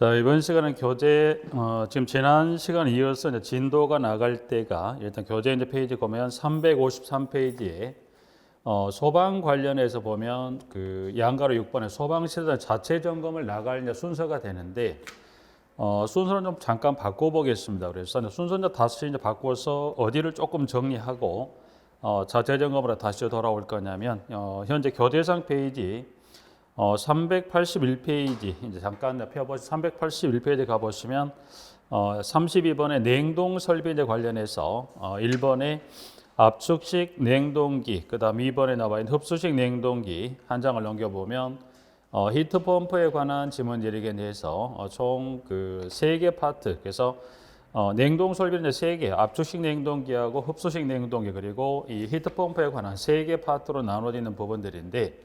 자, 이번 시간은 교재, 지금 지난 시간 이어서 이제 진도가 나갈 때가 일단 교재 이제 페이지 보면 353페이지에 소방 관련해서 보면 그 양가로 6번에 소방시설 자체 점검을 나갈 이제 순서가 되는데 순서는 좀 잠깐 바꿔보겠습니다. 그래서 이제 순서는 다시 이제 바꿔서 어디를 조금 정리하고 자체 점검으로 다시 돌아올 거냐면 현재 교재상 페이지 381페이지 이제 잠깐 펴보시 381페이지 가보시면 32번에 냉동 설비에 관련해서 1번에 압축식 냉동기, 그다음 2번에 나와 있는 흡수식 냉동기 한 장을 넘겨보면 히트펌프에 관한 지문들에 대해서 총 그 3개 파트, 그래서 냉동 설비는 3개, 압축식 냉동기하고 흡수식 냉동기 그리고 이 히트펌프에 관한 3개 파트로 나눠지는 부분들인데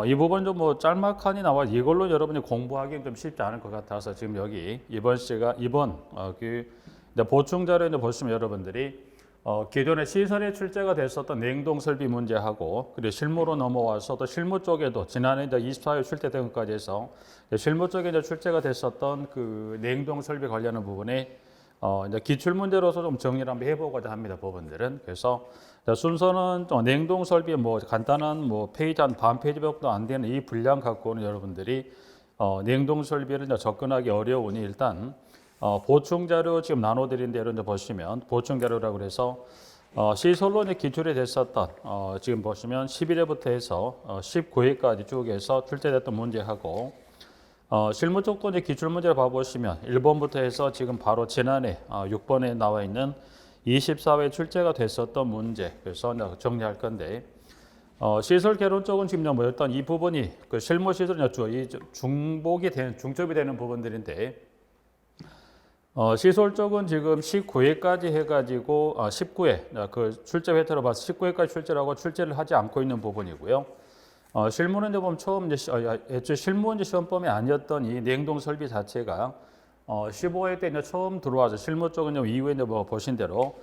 이 부분 좀 뭐 짤막하니 나와 이걸로 여러분이 공부하기는 좀 쉽지 않을 것 같아서 지금 여기 이번 그 보충 자료에 보시면 여러분들이 기존에 시설에 출제가 됐었던 냉동 설비 문제하고 그리고 실무로 넘어와서 또 실무 쪽에도 지난해 24회 출제된 것까지 해서 실무 쪽에 이제 출제가 됐었던 그 냉동 설비 관련한 부분에 이제 기출 문제로서 좀 정리를 한번 해보고자 합니다. 부분들은. 그래서 순서는 냉동 설비 뭐 간단한 뭐 페이지 한 반 페이지밖에 안 되는 이 분량 갖고는 여러분들이 냉동 설비를 이제 접근하기 어려우니 일단 보충 자료 지금 나눠드린 대로 이제 보시면 보충 자료라고 해서 시설로 이제 기출이 됐었던 지금 보시면 11회부터 해서 19회까지 쭉 해서 출제됐던 문제하고 실무 쪽도 이제 기출 문제를 봐보시면 1번부터 해서 지금 바로 지난해 6번에 나와 있는 24회 출제가 됐었던 문제, 그래서 정리할 건데 시설 개론 쪽은 지금 뭐 일단 이 부분이 그 실무 시설이 중점이 되는 부분들인데 시설 쪽은 지금 19회까지 해가지고 19회 그 출제 회차로 봐서 19회까지 출제를 하고 출제를 하지 않고 있는 부분이고요. 실무는 이제 보면 처음 이제 애초에 실무 이제 시험범위 아니었던 이 냉동 설비 자체가 15회 때 이제 처음 들어와서 실무 쪽은 이후에 이제 뭐 보신 대로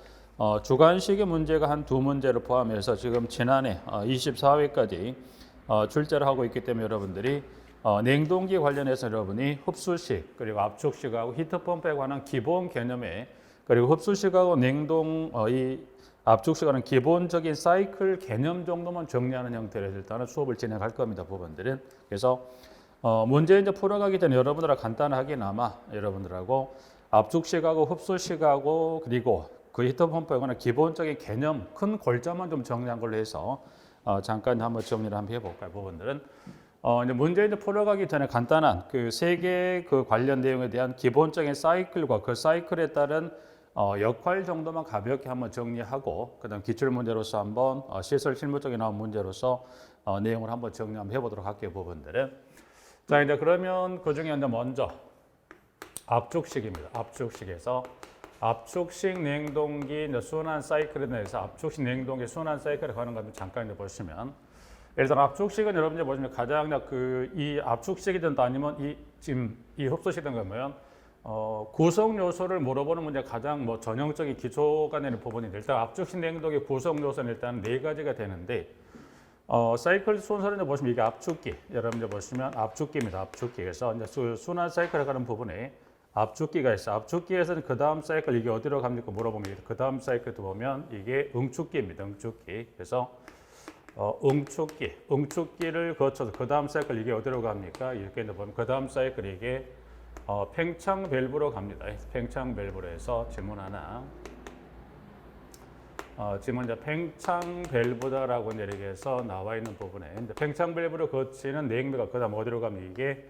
주관식의 문제가 한 2문제를 포함해서 지금 지난해 24회까지 출제를 하고 있기 때문에 여러분들이 냉동기 관련해서 여러분이 흡수식 그리고 압축식하고 히트펌프에 관한 기본 개념에 그리고 흡수식하고 냉동 이 압축식하는 기본적인 사이클 개념 정도만 정리하는 형태로 일단은 수업을 진행할 겁니다. 부분들은. 그래서 문제 이제 풀어가기 전에 여러분들하고 간단하게나마 여러분들하고 압축식하고 흡수식하고 그리고 그 히트펌프에 관한 기본적인 개념 큰 골자만 좀 정리한 걸로 해서 잠깐 한번 정리를 한번 해볼까요? 부분들은. 이제 문제 이제 풀어가기 전에 간단한 그 세 개 그 관련 내용에 대한 기본적인 사이클과 그 사이클에 따른 역할 정도만 가볍게 한번 정리하고 그다음 기출 문제로서 한번 시설 실무 쪽에 나온 문제로서 내용을 한번 정리 한번 해보도록 할게요. 부분들은. 자, 이제 그러면 그 중에 이제 먼저 압축식입니다. 압축식에서 압축식 냉동기 이제 순환 사이클에 대해서 압축식 냉동기 순환 사이클에 관한 것도 잠깐 이제 보시면 일단 압축식은 여러분들 보시면 가장 이 압축식이든 아니면 지금 이 흡수식이든 그러면 구성 요소를 물어보는 문제 가장 뭐 전형적인 기초가 되는 부분인데 일단 압축식 냉동기 구성 요소는 일단 4가지가 되는데 사이클 순서를 보시면 이게 압축기 여러분들 보시면 압축기입니다. 압축기. 그래서 이제 순환 사이클에 가는 부분에 압축기가 있어요. 압축기에서는 그 다음 사이클 이게 어디로 갑니까 물어보면 그 다음 사이클도 보면 이게 응축기입니다. 응축기. 그래서 응축기를 거쳐서 그 다음 사이클 이게 어디로 갑니까? 이렇게 보면 그 다음 사이클 이게 팽창 밸브로 갑니다. 팽창 밸브로 해서 질문 하나. 지금 이제 팽창 밸브다라고 이렇게 해서 나와 있는 부분에 팽창 밸브로 거치는 냉매가 그다음 어디로 가면 이게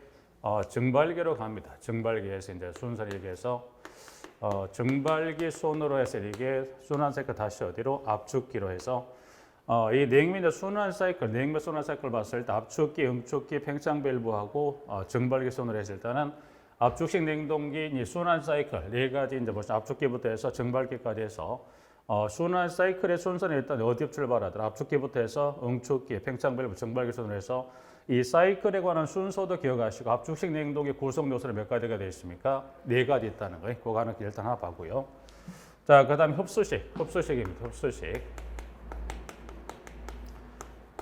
증발기로 갑니다. 증발기에서 이제 순서를 얘기해서 증발기 손으로 해서 이게 순환 사이클 다시 어디로 압축기로 해서 이 냉매 순환 사이클, 냉매 순환 사이클 봤을 때 압축기, 응축기, 팽창 밸브하고 증발기 손으로 했을 때는 압축식 냉동기 이 순환 사이클 4가지 이제 보시면 압축기부터 해서 증발기까지 해서 순환 사이클의 순서는 일단 어디 출발하더라. 압축기부터 해서 응축기, 팽창 밸브, 증발기 손으로 해서 이 사이클에 관한 순서도 기억하시고 압축식 냉동기 구성 요소는 몇 가지가 되어 있습니까? 4가지 있다는 거예요. 그거 하나 일단 하나 봐고요. 자, 그다음 흡수식입니다. 흡수식.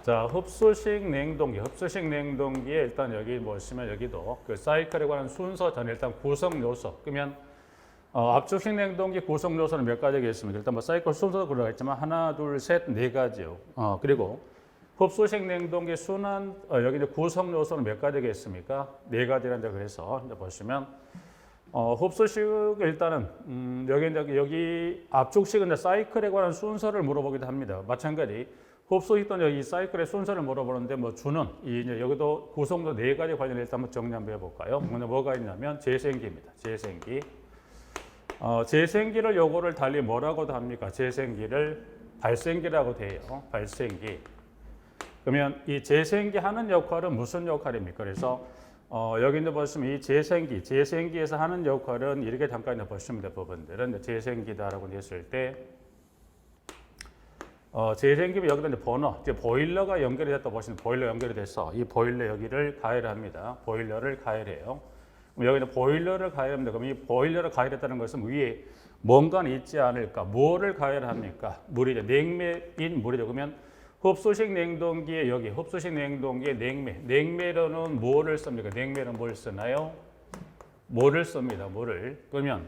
자, 흡수식 냉동기에 일단 여기 보시면 여기도 그 사이클에 관한 순서 전 일단 구성 요소. 그러면 압축식 냉동기 구성 요소는 몇 가지가 있습니까? 일단 뭐 사이클 순서도 들어가 있지만 하나, 둘, 셋, 네 가지요. 그리고 흡수식 냉동기 순환 여기 이제 구성 요소는 몇 가지가 있습니까? 네 가지란다 그래서 이제 보시면 흡수식 일단은 여기 압축식은 이제 사이클에 관한 순서를 물어보기도 합니다. 마찬가지 흡수식도 여기 사이클의 순서를 물어보는데 뭐 주는 이제 여기도 구성도 네 가지 관련해서 일단 한번 정리 한번 해볼까요? 먼저 뭐가 있냐면 재생기입니다. 재생기. 재생기를 요거를 달리 뭐라고도 합니까? 재생기를 발생기라고 돼요. 발생기. 그러면 이 재생기 하는 역할은 무슨 역할입니까? 그래서 여기 이제 보시면 이 재생기에서 하는 역할은 이렇게 잠깐 이제 보시면 될 부분들은 재생기다라고 했을 때 재생기면 여기다 이제 버너, 이제 보일러가 연결이 됐다 보시면 보일러 연결이 돼서 이 보일러 여기를 가열합니다. 보일러를 가열해요. 그럼 여기는 보일러를 가열합니다. 그럼 이 보일러를 가열했다는 것은 위에 뭔가는 있지 않을까? 뭐를 가열합니까? 물이죠. 냉매인 물이죠. 그러면 흡수식 냉동기에 여기 흡수식 냉동기에 냉매로는 뭐를 씁니까? 냉매는 뭘 쓰나요? 물을 씁니다. 물을. 그러면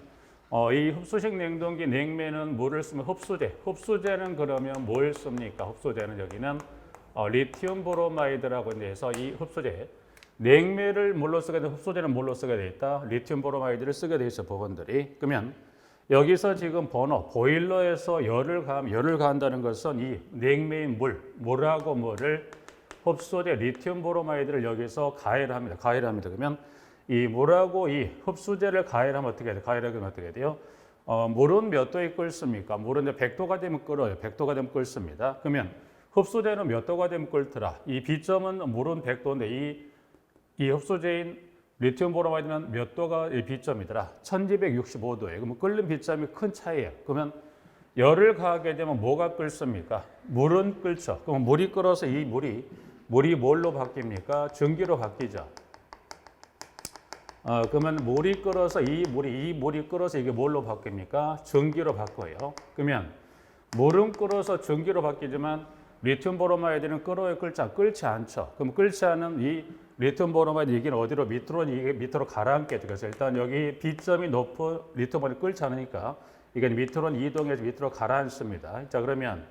이 흡수식 냉동기 냉매는 물을 쓰면 흡수제는 그러면 뭘 씁니까? 흡수제는 여기는 리튬 브로마이드라고 해서 이 흡수제 냉매를 물로 쓰게 돼 흡수제는 물로 쓰게 돼 있다. 리튬 브로마이드를 쓰게 돼 있어 부분들이. 그러면 여기서 지금 보일러에서 열을 가한다는 것은 이 냉매인 물하고 물을 흡수제 리튬 브로마이드를 여기서 가열합니다. 그러면 이 물하고 이 흡수제를 가열하면 어떻게 돼요? 가열하면 어떻게 돼요? 물은 몇 도에 끓습니까? 물은 이제 100도가 되면 끓어요. 100도가 되면 끓습니다. 그러면 흡수제는 몇 도가 되면 끓더라? 이 B점은 물은 100도인데 이 흡수제인 리튬 브로마이드는 몇 도가 B점이더라? 1265도예요. 그러면 끓는 B점이 큰 차이예요. 그러면 열을 가하게 되면 뭐가 끓습니까? 물은 끓죠. 그럼 물이 끓어서 이 물이 뭘로 바뀝니까? 전기로 바뀌죠. 그러면 물이 끓어서 이 물이 끓어서 이게 뭘로 바뀝니까? 전기로 바꿔요. 그러면 물은 끓어서 전기로 바뀌지만 리튬 브로마이드는 끓어요, 끓지 않죠. 그럼 끓지 않은 이 리튬 브로마이드 여기는 어디로 밑으로 가라앉게 돼서 일단 여기 B점이 높은 리튬 브로마이드 끓지 않으니까 이게 밑으로 이동해서 밑으로 가라앉습니다. 자, 그러면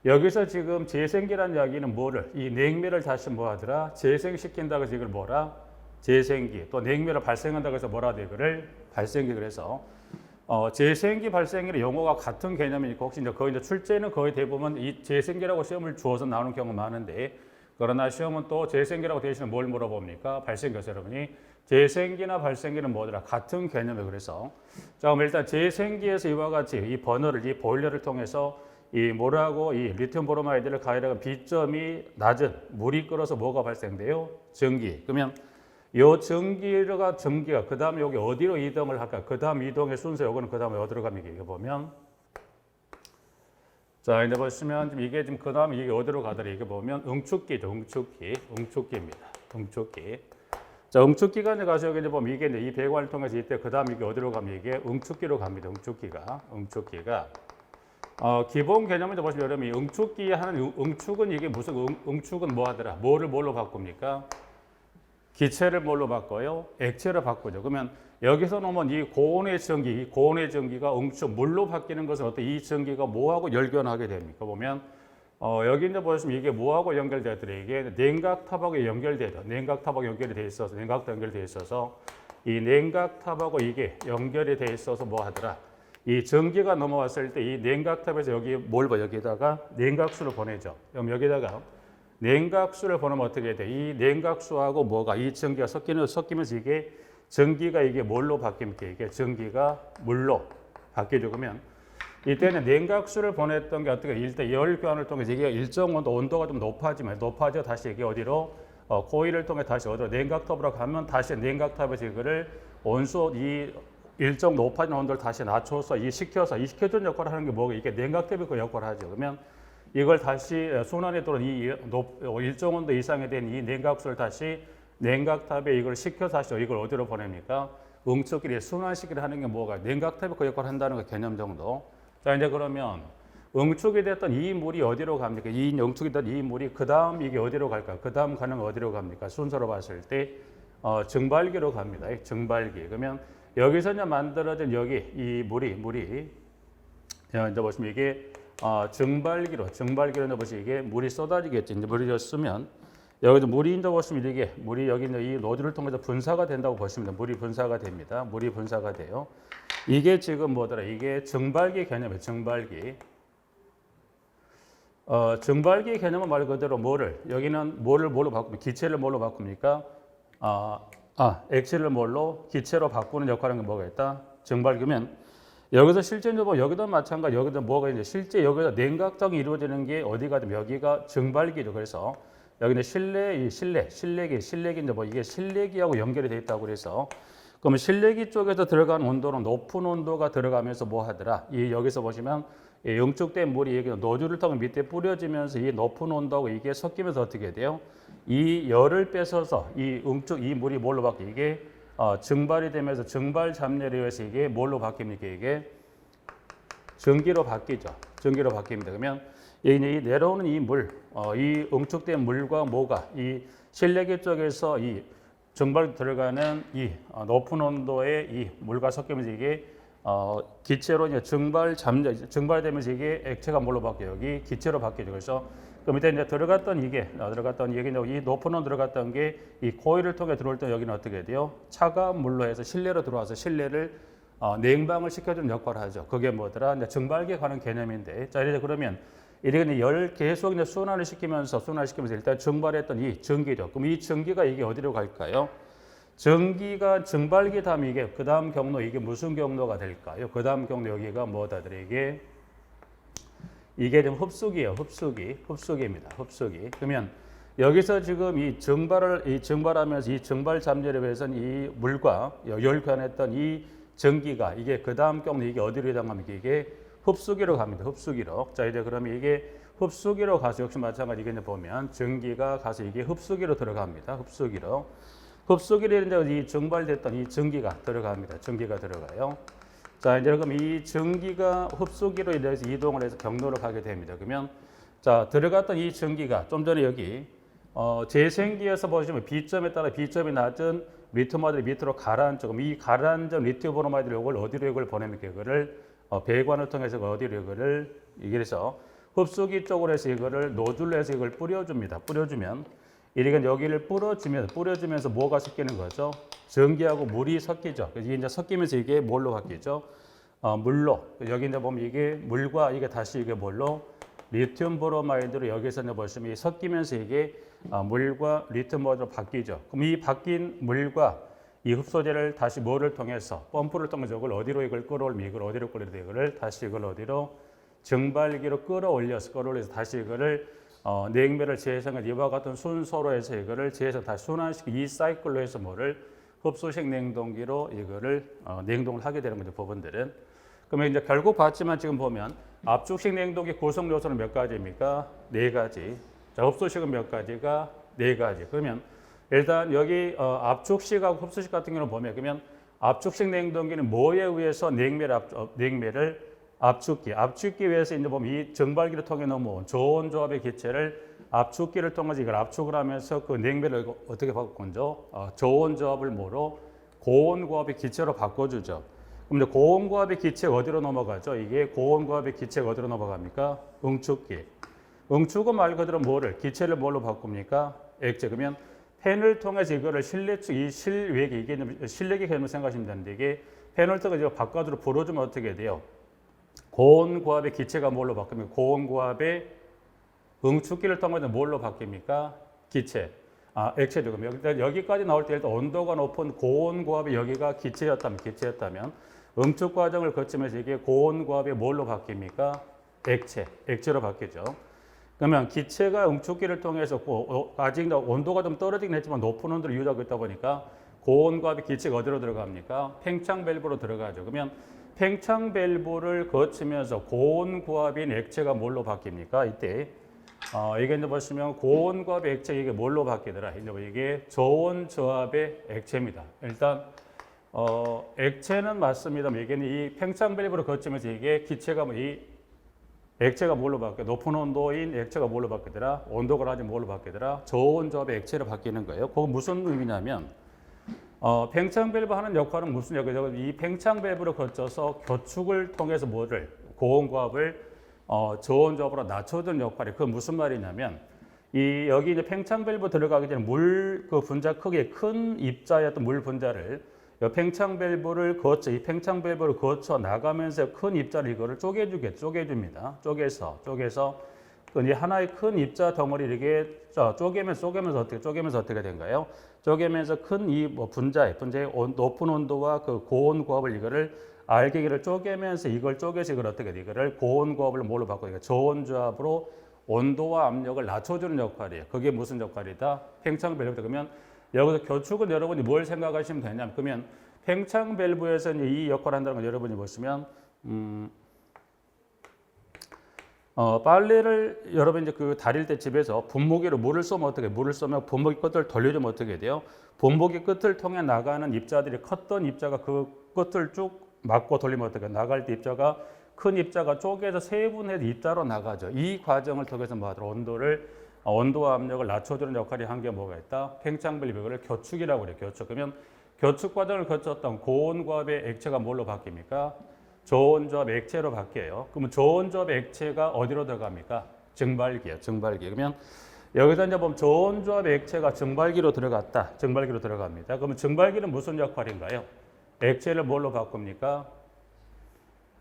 여기서 지금 재생기라는 이야기는 뭐를 이 냉매를 다시 뭐하더라? 재생시킨다고 해서 이걸 뭐라? 재생기. 또 냉매를 발생한다고 해서 뭐라 돼? 이거를 발생기. 그래서 재생기, 발생기는 용어가 같은 개념이니까 혹시 이제 출제는 거의 대부분 이 재생기라고 시험을 주어서 나오는 경우가 많은데 그러나 시험은 또 재생기라고 되어 있으면 뭘 물어봅니까? 발생기에서 여러분이 재생기나 발생기는 뭐더라? 같은 개념이에요. 그래서 자, 그럼 일단 재생기에서 이와 같이 이 버너를 이 보일러를 통해서 이 물하고 이 리튬 브로마이드를 가열하면 B점이 낮은 물이 끓어서 뭐가 발생돼요? 전기. 그러면 요 전기가 그 다음에 여기 어디로 이동을 할까? 그 다음 이동의 순서 요거는 그 다음에 어디로 갑니까? 이거 보면 자, 이제 보시면 지금 이게 지금 그 다음에 이게 어디로 가더라? 이게 보면 응축기죠. 응축기입니다. 응축기. 자, 응축기가 이제 가서 여기 이제 보면 이게 이제 이 배관을 통해서 이때 그 다음 이게 어디로 가면 이게 응축기로 갑니다. 응축기가. 기본 개념을 보시면 여러분이 응축기에 하는 응축은 이게 무슨 응축은 뭐 하더라? 뭘로 바꿉니까? 기체를 뭘로 바꿔요? 액체로 바꾸죠. 그러면 여기서 놓으면 이 고온의 전기가 응축, 물로 바뀌는 것은 어때? 이 전기가 뭐하고 열변하게 됩니까? 보면, 여기 이제 보시면 이게 뭐하고 연결되더라? 이게 냉각탑하고 연결되죠. 냉각탑하고 연결이 돼 있어서, 이 냉각탑하고 이게 연결이 돼 있어서 뭐 하더라? 이 전기가 넘어왔을 때 이 냉각탑에서 여기 여기다가 냉각수를 보내죠. 그럼 여기다가 냉각수를 보내면 어떻게 돼? 이 냉각수하고 뭐가 이 전기가 섞이면서 이게 전기가 이게 뭘로 바뀝니까? 이게 전기가 물로 바뀌죠. 그러면 이때는 냉각수를 보냈던 게 어떻게 일단 열 교환을 통해서 이게 일정 온도가 좀 높아져 다시 이게 어디로 코일을 통해 다시 어디로 냉각탑으로 가면 다시 냉각탑에서 이거를 온수 이 일정 높아진 온도를 다시 낮춰서 식혀주는 역할을 하는 게 뭐가 이게 냉각탑이 그 역할을 하죠. 그러면 이걸 다시 순환에 들어온 일정 온도 이상에 된 이 냉각수를 다시 냉각탑에 이걸 식혀서 다시 이걸 어디로 보냅니까? 응축기를 순환시키를 하는 게 뭐가 냉각탑이 그 역할을 한다는 거 개념 정도. 자, 이제 그러면 응축이 됐던 이 물이 어디로 갑니까? 이 응축이 됐던 이 물이 그 다음 이게 어디로 갈까? 그 다음 가는 어디로 갑니까? 순서로 봤을 때 증발기로 갑니다. 증발기. 그러면 여기서 이제 만들어진 여기 이 물이 이제 보시면 이게 증발기로 이제 보시면 이게 물이 쏟아지겠지. 이제 물이 졌으면 여기서 물이 이제 보시면 이게 물이 여기 이제 이 노즐을 통해서 분사가 된다고 보시면 됩니다. 물이 분사가 됩니다. 물이 분사가 돼요. 이게 지금 뭐더라? 이게 증발기 개념이에요. 증발기. 증발기 개념은 말 그대로 여기는 뭐를 뭘로 바꿉니까? 기체를 뭘로 바꿉니까? 액체를 뭘로? 기체로 바꾸는 역할은 뭐가 있다? 증발기면 여기서 실제로 여기도 마찬가지, 여기도 뭐가 있는데 실제 여기서 냉각장이 이루어지는 게 어디가 되면 여기가 증발기죠. 그래서 여기는 실내기 이제 이게 실내기하고 연결이 되어 있다고 그래서 그러면 실내기 쪽에서 들어간 온도는 높은 온도가 들어가면서 뭐 하더라? 이 여기서 보시면 이 응축된 물이 여기 노즐을 통해 밑에 뿌려지면서 이 높은 온도하고 이게 섞이면서 어떻게 돼요? 이 열을 뺏어서 이 물이 뭘로 바뀌? 이게 증발이 되면서 증발 잡열에 의해서 이게 뭘로 바뀝니까? 이게 전기로 바뀌죠. 전기로 바뀝니다. 그러면 이 내려오는 이 이 응축된 물과 뭐가 이 실내기 쪽에서 이 증발 들어가는 이 높은 온도의 이 물과 섞이면서 이게 기체로 이제 증발되면서 이게 액체가 뭘로 바뀌어요? 여기 기체로 바뀌죠. 그래서 그 밑에 이제 들어갔던 이게 이 높은 온도 들어갔던 게 이 코일을 통해 들어올 때 여기는 어떻게 돼요? 차가운 물로 해서 실내로 들어와서 실내를 냉방을 시켜주는 역할을 하죠. 그게 뭐더라? 이제 증발기에 관한 개념인데, 자 이제 그러면 이렇게 열 계속 이제 순환을 시키면서 일단 증발했던 이 전기죠. 그럼 이 전기가 이게 어디로 갈까요? 전기가 증발기 다음 이게 그 다음 경로 이게 무슨 경로가 될까요? 그 다음 경로 여기가 뭐다더라? 이게 좀 흡수기예요. 흡수기입니다. 흡수기. 그러면 여기서 지금 증발하면서 이 증발 잠재력에 의해서는 이 물과 열 교환했던 이 전기가 이게 그 다음 경로 이게 어디로 해당합니까? 이게 흡수기로 갑니다. 흡수기로. 자 이제 그러면 이게 흡수기로 가서 역시 마찬가지 이게 보면 전기가 가서 이게 흡수기로 들어갑니다. 흡수기로 이제 이 증발됐던 이 전기가 들어갑니다. 전기가 들어가요. 자 이제 그럼 이 전기가 흡수기로 인해서 이동을 해서 경로로 가게 됩니다. 그러면 자 들어갔던 이 전기가 좀 전에 여기 재생기에서 보시면 B점에 따라 B점이 낮은 리튬아들이 밑으로 가라앉죠. 그럼 이 가라앉은 리튬 브로마이드를 이걸 어디로 이걸 보냅니까? 이거를 배관을 통해서 어디로 이거를 이래서 흡수기 쪽으로 해서 이거를 노즐로 해서 이걸 뿌려줍니다. 뿌려주면 이렇게 여기를 뿌려주면서 뭐가 섞이는 거죠? 전기하고 물이 섞이죠. 그래서 이게 이제 섞이면서 이게 뭘로 바뀌죠? 물로. 여기 이제 보면 이게 물과 이게 다시 이게 뭘로? 리튬 브로마이드로 여기서 이제 보시면 섞이면서 이게 물과 리튬 브로마이드로 바뀌죠. 그럼 이 바뀐 물과 이 흡수제를 다시 뭐를 통해서 펌프를 통해서 이걸 어디로 끌어올리면 이걸 어디로 끌어야 돼? 이거를 다시 이걸 어디로? 증발기로 끌어올려서 다시 이거를 냉매를 재생을 이와 같은 순서로 해서 이거를 재해서 다시 순환시키고 이 사이클로 해서 뭐를 흡수식 냉동기로 이거를 냉동을 하게 되는 거죠. 부분들은. 그러면 이제 결국 봤지만 지금 보면 압축식 냉동기 구성 요소는 몇 가지입니까? 4가지. 자, 흡수식은 몇 가지가? 4가지. 그러면 일단 여기 압축식하고 흡수식 같은 경우는 보면 그러면 압축식 냉동기는 뭐에 의해서 냉매를 압축기 위해서 이제 보면 이 증발기를 통해 넘어온 저온 조합의 기체를 압축기를 통해서 이걸 압축을 하면서 그 냉매를 어떻게 바꾸죠? 저온 조합을 뭐로? 고온 고압의 기체로 바꿔주죠. 그럼 이제 고온 고압의 기체가 어디로 넘어가죠? 이게 고온 고압의 기체가 어디로 넘어갑니까? 응축기. 응축은 말 그대로 기체를 뭘로 바꿉니까? 액체. 그러면 팬을 통해서 이거를 이 실외기, 이게 실내기 개념을 생각하시면 되는데 이게 팬을 통해서 바깥으로 불어주면 어떻게 돼요? 고온 고압의 기체가 뭘로 바뀝니까? 고온 고압의 응축기를 통해서 뭘로 바뀝니까? 기체. 액체죠. 그럼 여기까지 나올 때 일단 온도가 높은 고온 고압이 여기가 기체였다면 응축 과정을 거치면서 이게 고온 고압이 뭘로 바뀝니까? 액체로 바뀌죠. 그러면 기체가 응축기를 통해서 아직 온도가 좀 떨어지긴 했지만 높은 온도를 유지하고 있다 보니까 고온 고압의 기체가 어디로 들어갑니까? 팽창 밸브로 들어가죠. 그러면 팽창 밸브를 거치면서 고온 고압인 액체가 뭘로 바뀝니까? 이때 이게 이제 보시면 고온 고압의 액체 이게 뭘로 바뀌더라? 이게 저온 저압의 액체입니다. 일단 액체는 맞습니다. 이게 이 팽창 밸브를 거치면서 이게 기체가 액체가 뭘로 바뀌어? 높은 온도인 액체가 뭘로 바뀌더라? 온도가 낮은 뭘로 바뀌더라? 저온조합의 액체로 바뀌는 거예요. 그거 무슨 의미냐면 팽창 밸브 하는 역할은 무슨 역할이죠? 이 팽창 밸브를 거쳐서 교축을 통해서 뭐를 고온고압을 저온조합으로 낮춰주는 역할이 그건 무슨 말이냐면 이 여기 이제 팽창 밸브 들어가기 전에 물 그 분자 크기의 큰 입자였던 물 분자를 이 팽창 밸브를 거쳐 이 팽창 밸브를 거쳐 나가면서 큰 입자를 이거를 쪼개줍니다. 쪼개서 이 하나의 큰 입자 덩어리 이렇게 쪼개면서 어떻게 된가요? 쪼개면서 큰 이 분자의 높은 온도와 그 고온 고압을 이거를 알갱이를 쪼개면서 이걸 쪼개서 이걸 어떻게 돼? 이거를 고온 고압을 뭘로 바꿔요? 저온조합으로 온도와 압력을 낮춰주는 역할이에요. 그게 무슨 역할이다? 팽창 밸브다. 그러면 여기서 교축은 여러분이 뭘 생각하시면 되냐면 그러면 팽창 밸브에서 이 역할을 한다는 걸 여러분이 보시면 빨래를 여러분 이제 그 다릴 때 집에서 분무기로 물을 쏘면 어떻게? 물을 쏘면 분무기 끝을 돌려주면 어떻게 돼요? 분무기 끝을 통해 나가는 입자들이 컸던 입자가 그 끝을 쭉 막고 돌리면 어떻게? 나갈 때 입자가 큰 입자가 쪼개서 세분의 입자로 나가죠. 이 과정을 통해서 뭐하더라? 온도와 압력을 낮춰주는 역할이 한 게 뭐가 있다? 팽창 밸브 이거를 교축이라고 그래요. 교축. 그러면 교축 과정을 거쳤던 고온고압의 액체가 뭘로 바뀝니까? 저온조합 액체로 바뀌어요. 그러면 저온조합 액체가 어디로 들어갑니까? 증발기요. 증발기. 그러면 여기서 이제 보면 저온조합 액체가 증발기로 들어갔다. 증발기로 들어갑니다. 그러면 증발기는 무슨 역할인가요? 액체를 뭘로 바꿉니까?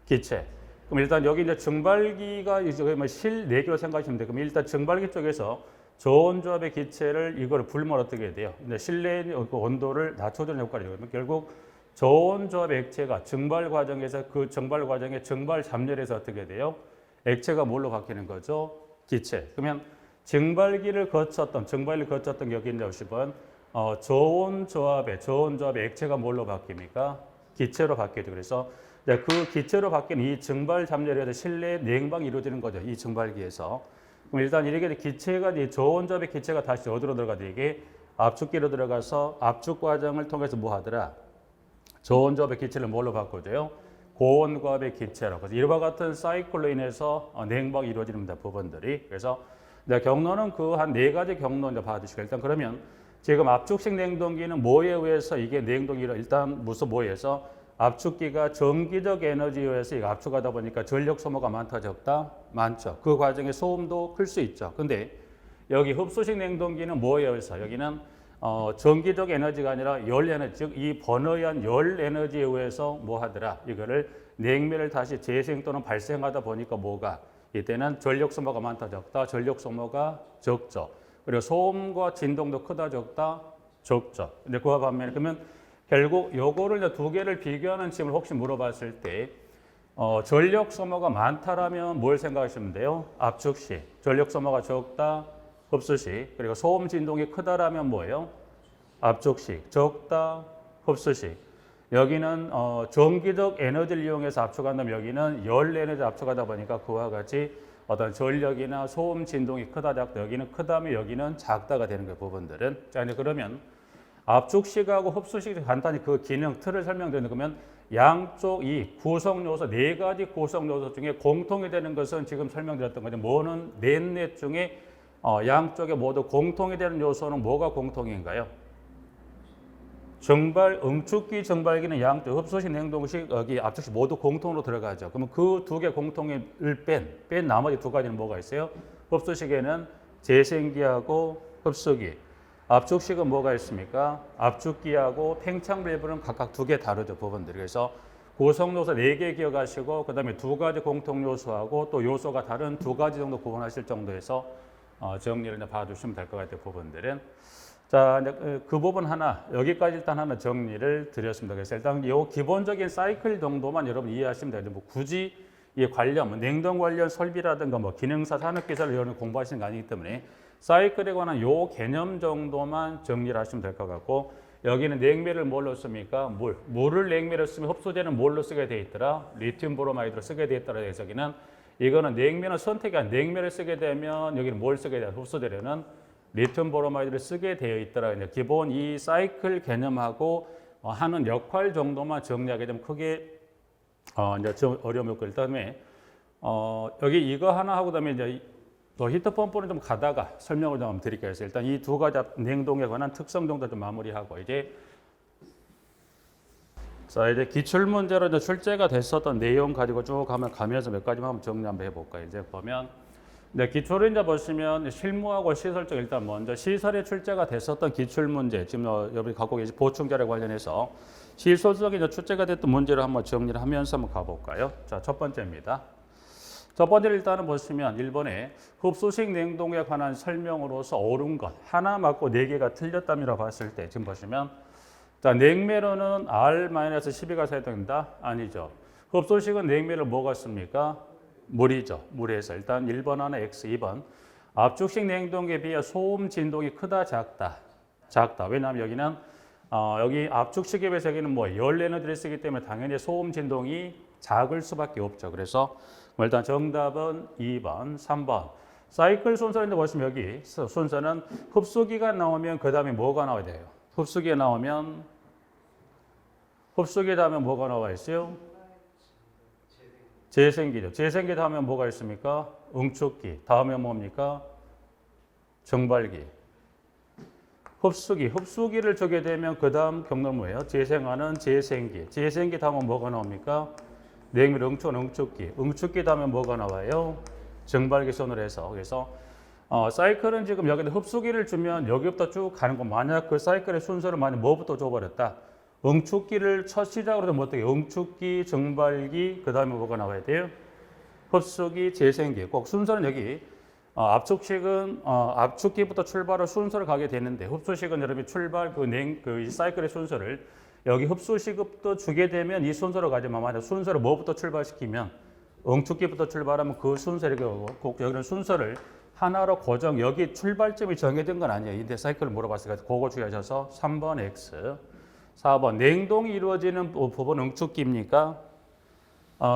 기체. 그럼 일단 여기 이제 증발기가 이제 실내기로 생각하시면 돼요. 그럼 일단 증발기 쪽에서 저온조합의 기체를 이걸 불면 어떻게 해야 돼요? 이제 실내 온도를 낮춰주는 역할이에요. 그러면 결국 저온조합 액체가 증발 과정에서 그 증발 과정에 증발 잠열에서 어떻게 돼요? 액체가 뭘로 바뀌는 거죠? 기체. 그러면 증발기를 거쳤던 여기 이제 50번 저온조합의 액체가 뭘로 바뀝니까? 기체로 바뀌죠. 그래서 그 기체로 바뀐 이 증발 잠열에서 실내 냉방이 이루어지는 거죠. 이 증발기에서. 그럼 일단 이렇게 기체가 저온조합의 기체가 다시 어디로 들어가죠? 이게 압축기로 들어가서 압축 과정을 통해서 뭐 하더라? 저온조합의 기체를 뭘로 바꿔줘요? 고온고압의 기체로. 그래서 이와 같은 사이클로 인해서 냉방이 이루어집니다. 부분들이. 그래서 경로는 그 한 네 가지 경로 이제 봐주시고 일단 그러면 지금 압축식 냉동기는 뭐에 의해서 이게 냉동이 일단 무슨 뭐에 의해서 압축기가 전기적 에너지에 의해서 압축하다 보니까 전력 소모가 많다 적다? 많죠. 그 과정에 소음도 클 수 있죠. 근데 여기 흡수식 냉동기는 뭐에 의해서? 여기는 전기적 에너지가 아니라 열 에너지, 즉 이 번화한 열 에너지에 의해서 뭐 하더라? 이거를 냉매를 다시 재생 또는 발생하다 보니까 뭐가? 이때는 전력 소모가 많다 적다? 전력 소모가 적죠. 그리고 소음과 진동도 크다 적다? 적죠. 근데 그와 반면에 그러면 결국 요거를 이제 두 개를 비교하는 질문을 혹시 물어봤을 때 전력 소모가 많다라면 뭘 생각하시면 돼요? 압축식. 전력 소모가 적다? 흡수식. 그리고 소음 진동이 크다라면 뭐예요? 압축식. 적다? 흡수식. 여기는 전기적 에너지를 이용해서 압축한다면 여기는 열 에너지 압축하다 보니까 그와 같이 어떤 전력이나 소음 진동이 크다 작다 여기는 크다면 여기는 작다가 되는 거예요. 부분들은. 자, 이제 그러면 압축식하고 흡수식 간단히 그 기능 틀을 설명드리는 거면 양쪽 이 구성 요소 네 가지 구성 요소 중에 공통이 되는 것은 지금 설명드렸던 거죠. 뭐는 넷 중에 양쪽에 모두 공통이 되는 요소는 뭐가 공통인가요? 응축기, 증발기는 양쪽 흡수식, 냉동식, 여기 압축식 모두 공통으로 들어가죠. 그러면 그 두 개 공통을 뺀 나머지 두 가지는 뭐가 있어요? 흡수식에는 재생기하고 흡수기. 압축식은 뭐가 있습니까? 압축기하고 팽창 밸브는 각각 두 개 다르죠. 부분들이. 그래서 구성 요소 4개 기억하시고 그다음에 두 가지 공통 요소하고 또 요소가 다른 두 가지 정도 구분하실 정도에서 정리를 봐주시면 될 것 같아요. 부분들은. 자, 이제 그 부분 하나 여기까지 일단 하나 정리를 드렸습니다. 그래서 일단 이 기본적인 사이클 정도만 여러분 이해하시면 되는데 뭐 굳이 이 관련 냉동 관련 설비라든가 뭐 기능사 산업기사를 이런 공부하시는 거 아니기 때문에 사이클에 관한 요 개념 정도만 정리를 하시면 될 것 같고 여기는 냉매를 뭘로 씁니까? 물을 냉매로 쓰면 흡수제는 뭘로 쓰게 돼 있더라? 리튬 브로마이드로 쓰게 돼 있더라. 그래서 여기는 이거는 냉매는 선택이 아니라 냉매를 쓰게 되면 여기는 뭘 쓰게 돼요? 흡수제는 리튬 브로마이드를 쓰게 되어 있더라. 이제 기본 이 사이클 개념하고 하는 역할 정도만 정리하게 되면 크게 이제 좀 어려움이 없고 일단에 여기 이거 하나 하고 그다음에 이제 또 히트펌프는 좀 가다가 설명을 좀 드릴게요. 그래서 일단 이 두 가지 냉동에 관한 특성 정도 좀 마무리하고 이제 자 이제 기출 문제로 이제 출제가 됐었던 내용 가지고 쭉 가면서 몇 가지만 한번 정리 한번 해볼까요? 이제 보면 네, 기출을 이제 보시면 실무하고 시설적 일단 먼저 시설에 출제가 됐었던 기출 문제 지금 여러분이 갖고 계신 보충 자료 관련해서 시설적인 출제가 됐던 문제를 한번 정리를 하면서 한번 가볼까요? 자, 첫 번째입니다. 첫 번째를 일단은 보시면 1번에 흡수식 냉동에 관한 설명으로서 옳은 것 하나 맞고 4개가 틀렸답니다 봤을 때 지금 보시면 자 냉매로는 R-12가 사용된다? 아니죠. 흡수식은 냉매를 뭐가 씁니까? 물이죠. 물에서 일단 1번 하나 X, 2번 압축식 냉동에 비해 소음 진동이 크다 작다? 작다. 왜냐하면 여기는 여기 압축식에 비해서 여기는 뭐 열 에너지를 쓰기 때문에 당연히 소음 진동이 작을 수밖에 없죠. 그래서 일단 정답은 2번, 3번. 사이클 순서인데 보시면 여기 순서는 흡수기가 나오면 그 다음에 뭐가 나와야 돼요? 흡수기에 나오면 흡수기에 다음에 뭐가 나와 있어요? 재생기죠. 재생기 다음에 뭐가 있습니까? 응축기. 다음에 뭡니까? 정발기. 흡수기를 주게 되면 그 다음 경로는 뭐예요? 재생하는 재생기. 재생기 다음에 뭐가 나옵니까? 냉밀 응축기. 응축기 다음에 뭐가 나와요? 정발기 순으로 해서. 그래서 사이클은 지금 여기다 흡수기를 주면 여기부터 쭉 가는 거. 만약 그 사이클의 순서를 만약 뭐부터 줘버렸다? 응축기를 첫 시작으로 좀 어떻게? 응축기, 정발기, 그 다음에 뭐가 나와야 돼요? 흡수기, 재생기. 꼭 순서는 여기 압축식은 압축기부터 출발을 순서를 가게 되는데 흡수식은 여러분이 출발 이 사이클의 순서를 여기 흡수식부터 주게 되면 이 순서로 가지만 만약 순서를 뭐부터 출발시키면 응축기부터 출발하면 그 순서를 꼭 여기는 순서를 하나로 고정 여기 출발점이 정해진 건 아니에요. 인데 사이클을 물어봤으니까 그거 주의하셔서 3번 X 4번 냉동이 이루어지는 부분 응축기입니까?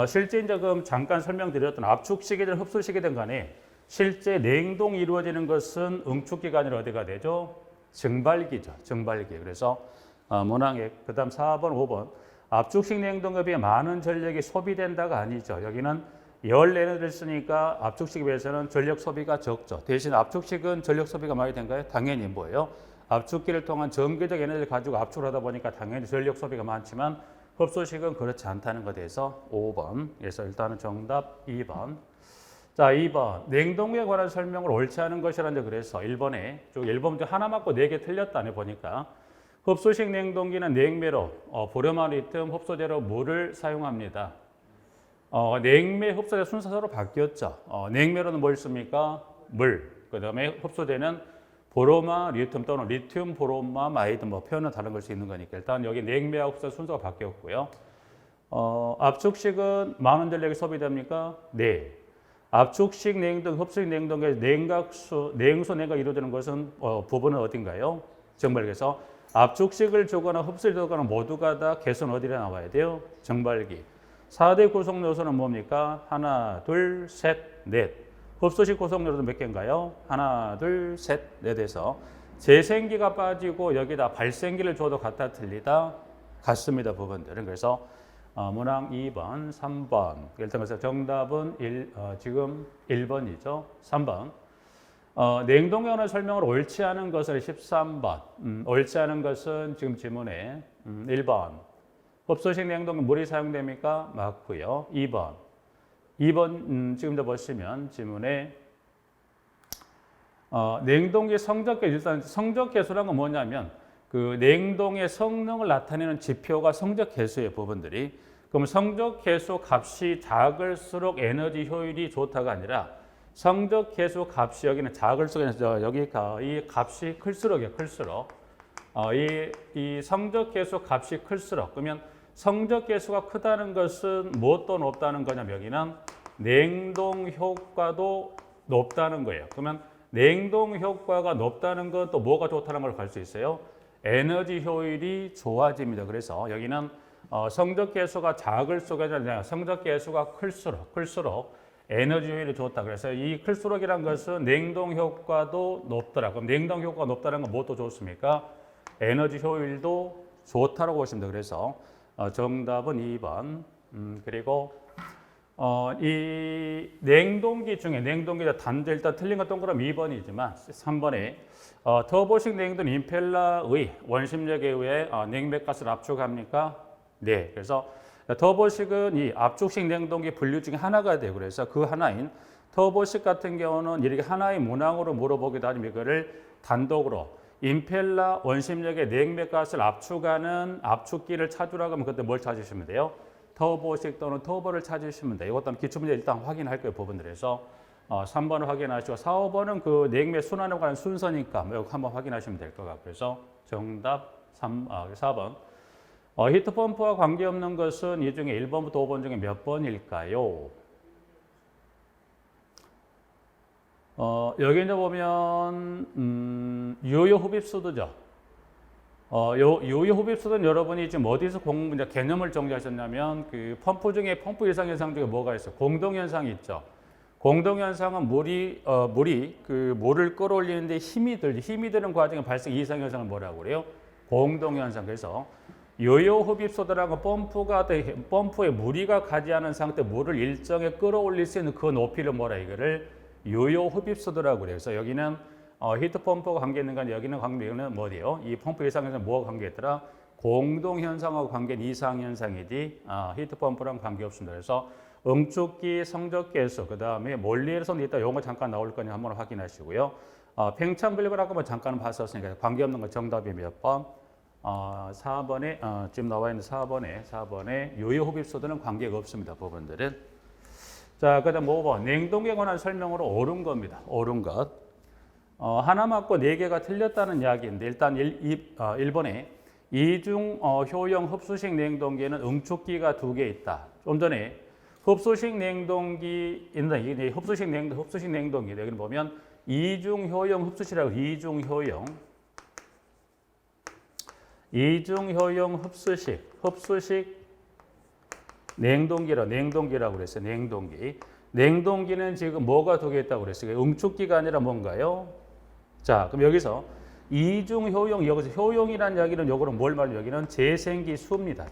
실제 이제 잠깐 설명드렸던 압축식이든 흡수식이든 간에 실제 냉동이 이루어지는 것은 응축기가 아니라 어디가 되죠? 정발기죠. 정발기. 그래서 문항액 그다음 4번, 5번 압축식 냉동에 비해 많은 전력이 소비된다가 아니죠. 여기는 열 에너지를 쓰니까 압축식에 비해서는 전력 소비가 적죠. 대신 압축식은 전력 소비가 많이 된가요? 당연히 뭐예요? 압축기를 통한 전기적 에너지를 가지고 압축을 하다 보니까 당연히 전력 소비가 많지만 흡수식은 그렇지 않다는 것에 대해서 5번. 그래서 일단은 정답 2번. 자, 2번. 냉동에 관한 설명을 옳지 않은 것이라는데 그래서 1번에 쭉 1번부터 하나 맞고 4개 틀렸다네 보니까 흡수식 냉동기는 냉매로 보름한 리튬 흡수제로 물을 사용합니다. 냉매 흡수제 순서로 바뀌었죠. 냉매로는 뭘 씁니까? 물. 그 다음에 흡수제는 보로마 리튬 또는 리튬 보로마 마이드 뭐 표현은 다른 걸 수 있는 거니까 일단 여기 냉매와 흡수 순서가 바뀌었고요. 압축식은 많은 전력이 소비됩니까? 네. 압축식 냉동, 흡수식 냉동의 냉수 냉각 이루어지는 것은 부분은 어딘가요? 정발기에서 압축식을 주거나 흡수를 주거나 모두가 다 개수는 어디에 나와야 돼요? 정발기. 4대 구성 요소는 뭡니까? 하나, 둘, 셋, 넷. 흡수식 구성 요소는 몇 개인가요? 하나, 둘, 셋, 넷에서 재생기가 빠지고 여기다 발생기를 줘도 같다 틀리다? 같습니다. 부분들은. 그래서 문항 2번, 3번. 일단 그래서 정답은 지금 1번이죠. 3번. 냉동에 관한 설명을 옳지 않은 것을 13번. 옳지 않은 것은 지금 지문에 1번. 흡수식 냉동에 물이 사용됩니까? 맞고요. 2번. 2번 지금도 보시면 지문에 냉동기 성적계수. 일단 성적계수란 건 뭐냐면 그 냉동의 성능을 나타내는 지표가 성적계수의 부분들이 그럼 성적계수 값이 작을수록 에너지 효율이 좋다가 아니라 성적계수 값이 여기는 작을수록 여기가 이 값이 클수록이에요. 클수록 이 성적계수 값이 클수록 그러면 성적계수가 크다는 것은 무엇도 높다는 거냐면 여기는 냉동 효과도 높다는 거예요. 그러면 냉동 효과가 높다는 건 또 뭐가 좋다는 걸 알 수 있어요? 에너지 효율이 좋아집니다. 그래서 여기는 성적계수가 작을수록 아니라 성적계수가 클수록 에너지 효율이 좋다. 그래서 이 클수록이라는 것은 냉동 효과도 높더라. 그럼 냉동 효과가 높다는 건 무엇도 좋습니까? 에너지 효율도 좋다라고 보시면 돼요. 그래서 정답은 2번. 그리고 이 냉동기 중에 냉동기가 단지 일단 틀린 건 동그라미 2번이지만 3번에 터보식 냉동 임펠러의 원심력에 의해 냉매가스를 압축합니까? 네. 그래서 터보식은 이 압축식 냉동기 분류 중에 하나가 되고 그래서 그 하나인 터보식 같은 경우는 이렇게 하나의 문항으로 물어보기도 하지만 이거를 단독으로 임펠러 원심력에 냉매가스를 압축하는 압축기를 찾으라고 하면 그때 뭘 찾으시면 돼요? 터보식 또는 터보를 찾으시면 돼요. 이것도 기출문제 일단 확인할 거예요. 부분들에서 3번을 확인하시고 4, 5번은 그 냉매 순환에 관한 순서니까 이거 한번 확인하시면 될 것 같고요. 그래서 정답 4번. 히트펌프와 관계없는 것은 이 중에 1번부터 5번 중에 몇 번일까요? 여기 이제 보면 유효 흡입수도죠. 유효 흡입수도는 여러분이 지금 어디서 이제 개념을 정리하셨냐면 그 펌프 중에 펌프 이상 현상 중에 뭐가 있어요? 공동 현상이 있죠. 공동 현상은 물이 그 물을 끌어올리는데 힘이 드는 과정에 발생 이상 현상을 뭐라고 그래요? 공동 현상. 그래서 유효 흡입수도라는 펌프에 무리가 가지 않은 상태 물을 일정에 끌어올릴 수 있는 그 높이를 뭐라 이거를 유효 흡입수도라고 그래요. 그래서 여기는 히트펌프와 관계 있는 건 여기는 관계는 뭐예요? 이 펌프 이상현상 뭐와 관계있더라? 공동현상하고 관계는 이상현상이지 히트펌프랑 관계없습니다. 그래서 응축기, 성적계수, 그 다음에 몰리에서는 이따 용어 잠깐 나올 거니 한번 확인하시고요. 팽창밸브라고 한번 잠깐 봤었으니까 관계없는 건 정답이 몇 번? 4번에 지금 나와 있는 4번에 유효 흡입수도는 관계가 없습니다. 부분들은. 자, 그 다음 5번 냉동에 관한 설명으로 옳은 겁니다. 옳은 것. 하나 맞고 4개가 틀렸다는 이야기인데 일단 1번에 이중 효용 흡수식 냉동기에는 응축기가 2개 있다. 좀 전에 흡수식 냉동기 있는데 흡수식 냉동기 여기 보면 이중 효용 흡수식이라고 이중 효용 흡수식 냉동기라고 그랬어요. 냉동기는 지금 뭐가 2개 있다고 그랬어요? 응축기가 아니라 뭔가요? 자, 그럼 여기서 이중 효용, 여기서 효용이라는 이야기는 요거는 뭘 말해요? 여기는 재생기수입니다.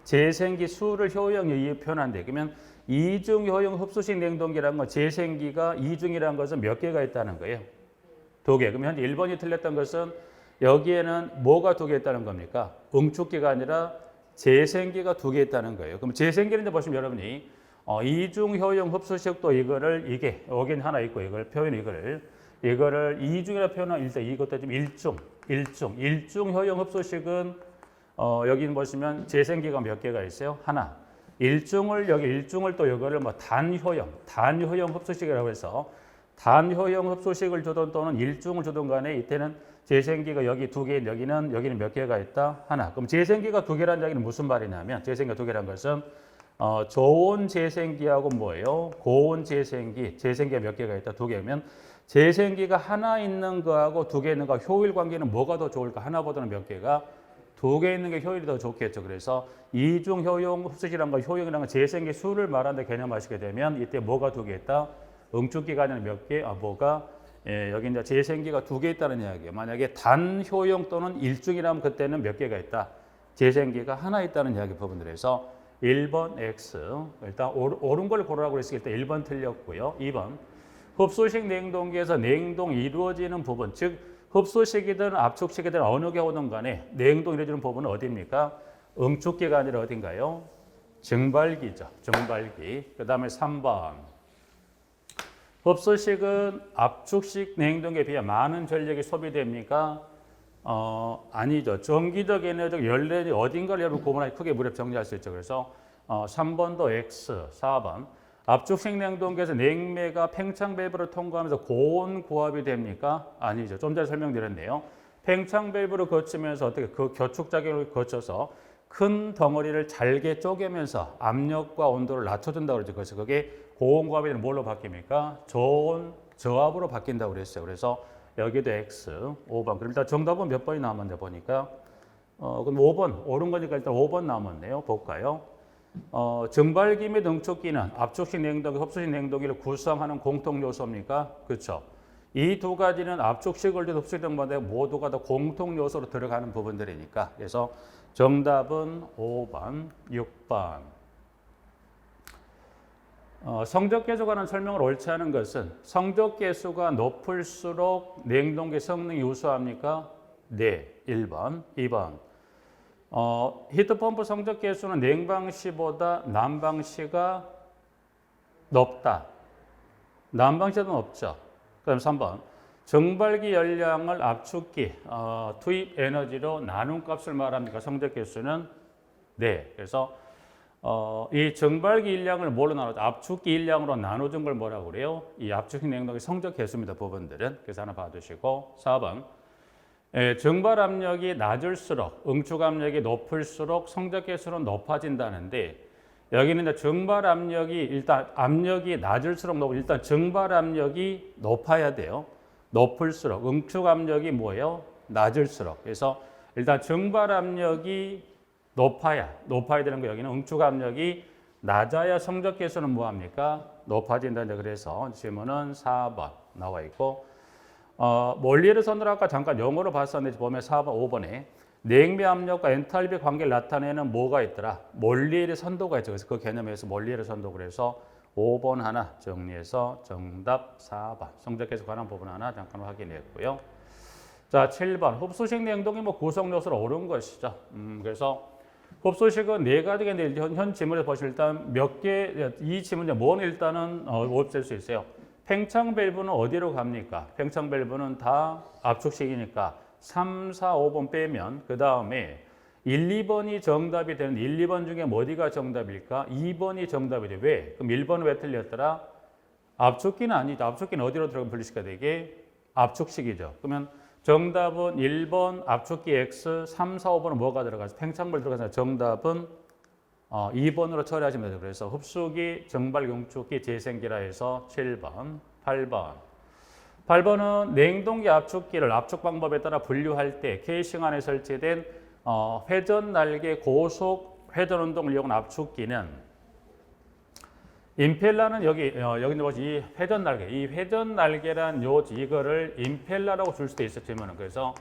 재생기수를 효용에 표현한대. 그러면 이중 효용 흡수식 냉동기라는 건 재생기가 이중이라는 것은 몇 개가 있다는 거예요? 2개. 그러면 현재 1번이 틀렸던 것은 여기에는 뭐가 2개 있다는 겁니까? 응축기가 아니라 재생기가 2개 있다는 거예요. 그럼 재생기는 이제 보시면 여러분이 이중 효용 흡수식도 여긴 하나 있고 이거를 이중이라 표현하면 일단 이것도 좀 일중 효용 흡수식은 여기 보시면 재생기가 몇 개가 있어요? 하나. 일중을 또 이거를 뭐 단효용 흡수식이라고 해서 단효용 흡수식을 주든 또는 일중을 주든 간에 이때는 재생기가 여기 2개, 여기는 몇 개가 있다? 하나. 그럼 재생기가 2개라는 이야기는 무슨 말이냐면 재생기가 2개라는 것은 저온 재생기하고 뭐예요? 고온 재생기가 몇 개가 있다? 2개면 재생기가 하나 있는 거하고 2개 있는 거 효율 관계는 뭐가 더 좋을까? 하나보다는 몇 개가? 2개 있는 게 효율이 더 좋겠죠. 그래서 이중 효용 흡수식이라는 거 효용이라는 건 재생기 수를 말하는데 개념하시게 되면 이때 뭐가 2개 있다? 응축기가 아니라 몇 개? 여기 이제 재생기가 2개 있다는 이야기예요. 만약에 단효용 또는 일중이라면 그때는 몇 개가 있다? 재생기가 하나 있다는 이야기 부분들에서 1번 X. 일단 옳은 걸 고르라고 그랬으니까 일단 1번 틀렸고요. 2번. 흡수식 냉동기에서 냉동이 이루어지는 부분, 즉 흡수식이든 압축식이든 어느 게 오든 간에 냉동이 이루어지는 부분은 어디입니까? 응축기가 아니라 어딘가요? 증발기죠. 증발기. 그 다음에 3번. 흡수식은 압축식 냉동기에 비해 많은 전력이 소비됩니까? 아니죠. 전기적 에너지적 연료이 어딘가를 여러분 구분하기 크게 무렵 정리할 수 있죠. 그래서 3번도 X, 4번. 압축식 냉동기에서 냉매가 팽창 밸브를 통과하면서 고온 고압이 됩니까? 아니죠. 좀 전에 설명드렸네요. 팽창 밸브를 거치면서 어떻게 그 겨축작용을 거쳐서 큰 덩어리를 잘게 쪼개면서 압력과 온도를 낮춰준다고 그러죠. 그래서 그게 고온 고압이 뭘로 바뀝니까? 저온 저압으로 바뀐다고 그랬어요. 그래서 여기도 X, 5번. 그럼 일단 정답은 몇 번이 남았는데 보니까 그럼 5번, 옳은 거니까 일단 5번 남았네요. 볼까요? 증발기 및 응축기는 압축식 냉동기, 흡수식 냉동기를 구성하는 공통 요소입니까? 그렇죠. 이 2가지는 압축식을 든 흡수식 등반대 모두가 다 공통 요소로 들어가는 부분들이니까. 그래서 정답은 5번, 6번. 성적계수에 관한 설명을 옳지 않은 것은 성적계수가 높을수록 냉동기 성능이 우수합니까? 네, 1번. 2번. 히트펌프 성적계수는 냉방시보다 난방시가 높다. 난방시도 높죠. 그다음 3번. 정발기 열량을 압축기 투입 에너지로 나눈 값을 말합니까? 성적계수는 네. 그래서 이 정발기 일량을 뭘로 나누죠? 압축기 일량으로 나눠준 걸 뭐라고 그래요? 이 압축식 냉동기 성적계수입니다. 부분들은. 그래서 하나 봐두시고 4번. 정발 압력이 낮을수록 응축 압력이 높을수록 성적계수는 높아진다는데 여기는 이제 정발 압력이 일단 압력이 낮을수록 일단 정발 압력이 높아야 돼요. 높을수록 응축 압력이 뭐예요? 낮을수록. 그래서 일단 정발 압력이 높아야 되는 거 여기는 응축 압력이 낮아야 성적계수는 뭐합니까? 높아진다. 그래서 질문은 4번 나와 있고 몰리에르 선도를 아까 잠깐 영어로 봤었는데 보면 4번, 5번에 냉매 압력과 엔탈피 관계를 나타내는 뭐가 있더라? 몰리에르 선도가 있죠. 그래서 그 개념에서 몰리에르 선도 그래서 5번 하나 정리해서 정답 4번 성적계수 관한 부분 하나 잠깐 확인했고요. 자, 7번 흡수식 냉동이 구성 요소로 옳은 것이죠. 그래서 흡수식은 네 가지가 있는데 현 지문에 보시면 일단 몇 개, 이 지문에 뭐는 일단은 없앨 수 있어요. 팽창 밸브는 어디로 갑니까? 팽창 밸브는 다 압축식이니까 3, 4, 5번 빼면 그 다음에 1, 2번이 정답이 되는 1, 2번 중에 어디가 정답일까? 2번이 정답이 돼. 왜? 그럼 1번은 왜 틀렸더라? 압축기는 아니죠. 압축기는 어디로 들어가면 분리시켜야 되게? 압축식이죠. 그러면 정답은 1번 압축기 X, 3, 4, 5번은 뭐가 들어가서 팽창물 들어가서 정답은 2번으로 처리하시면 돼요. 그래서 흡수기, 정발, 용축기, 재생기라 해서 7번, 8번. 8번은 냉동기 압축기를 압축 방법에 따라 분류할 때 케이싱 안에 설치된 회전 날개 고속 회전 운동을 이용한 압축기는 임펠러는 여기 보시 이 회전 날개, 이 회전 날개란 이거를 임펠러라고 줄 수도 있었지만 그래서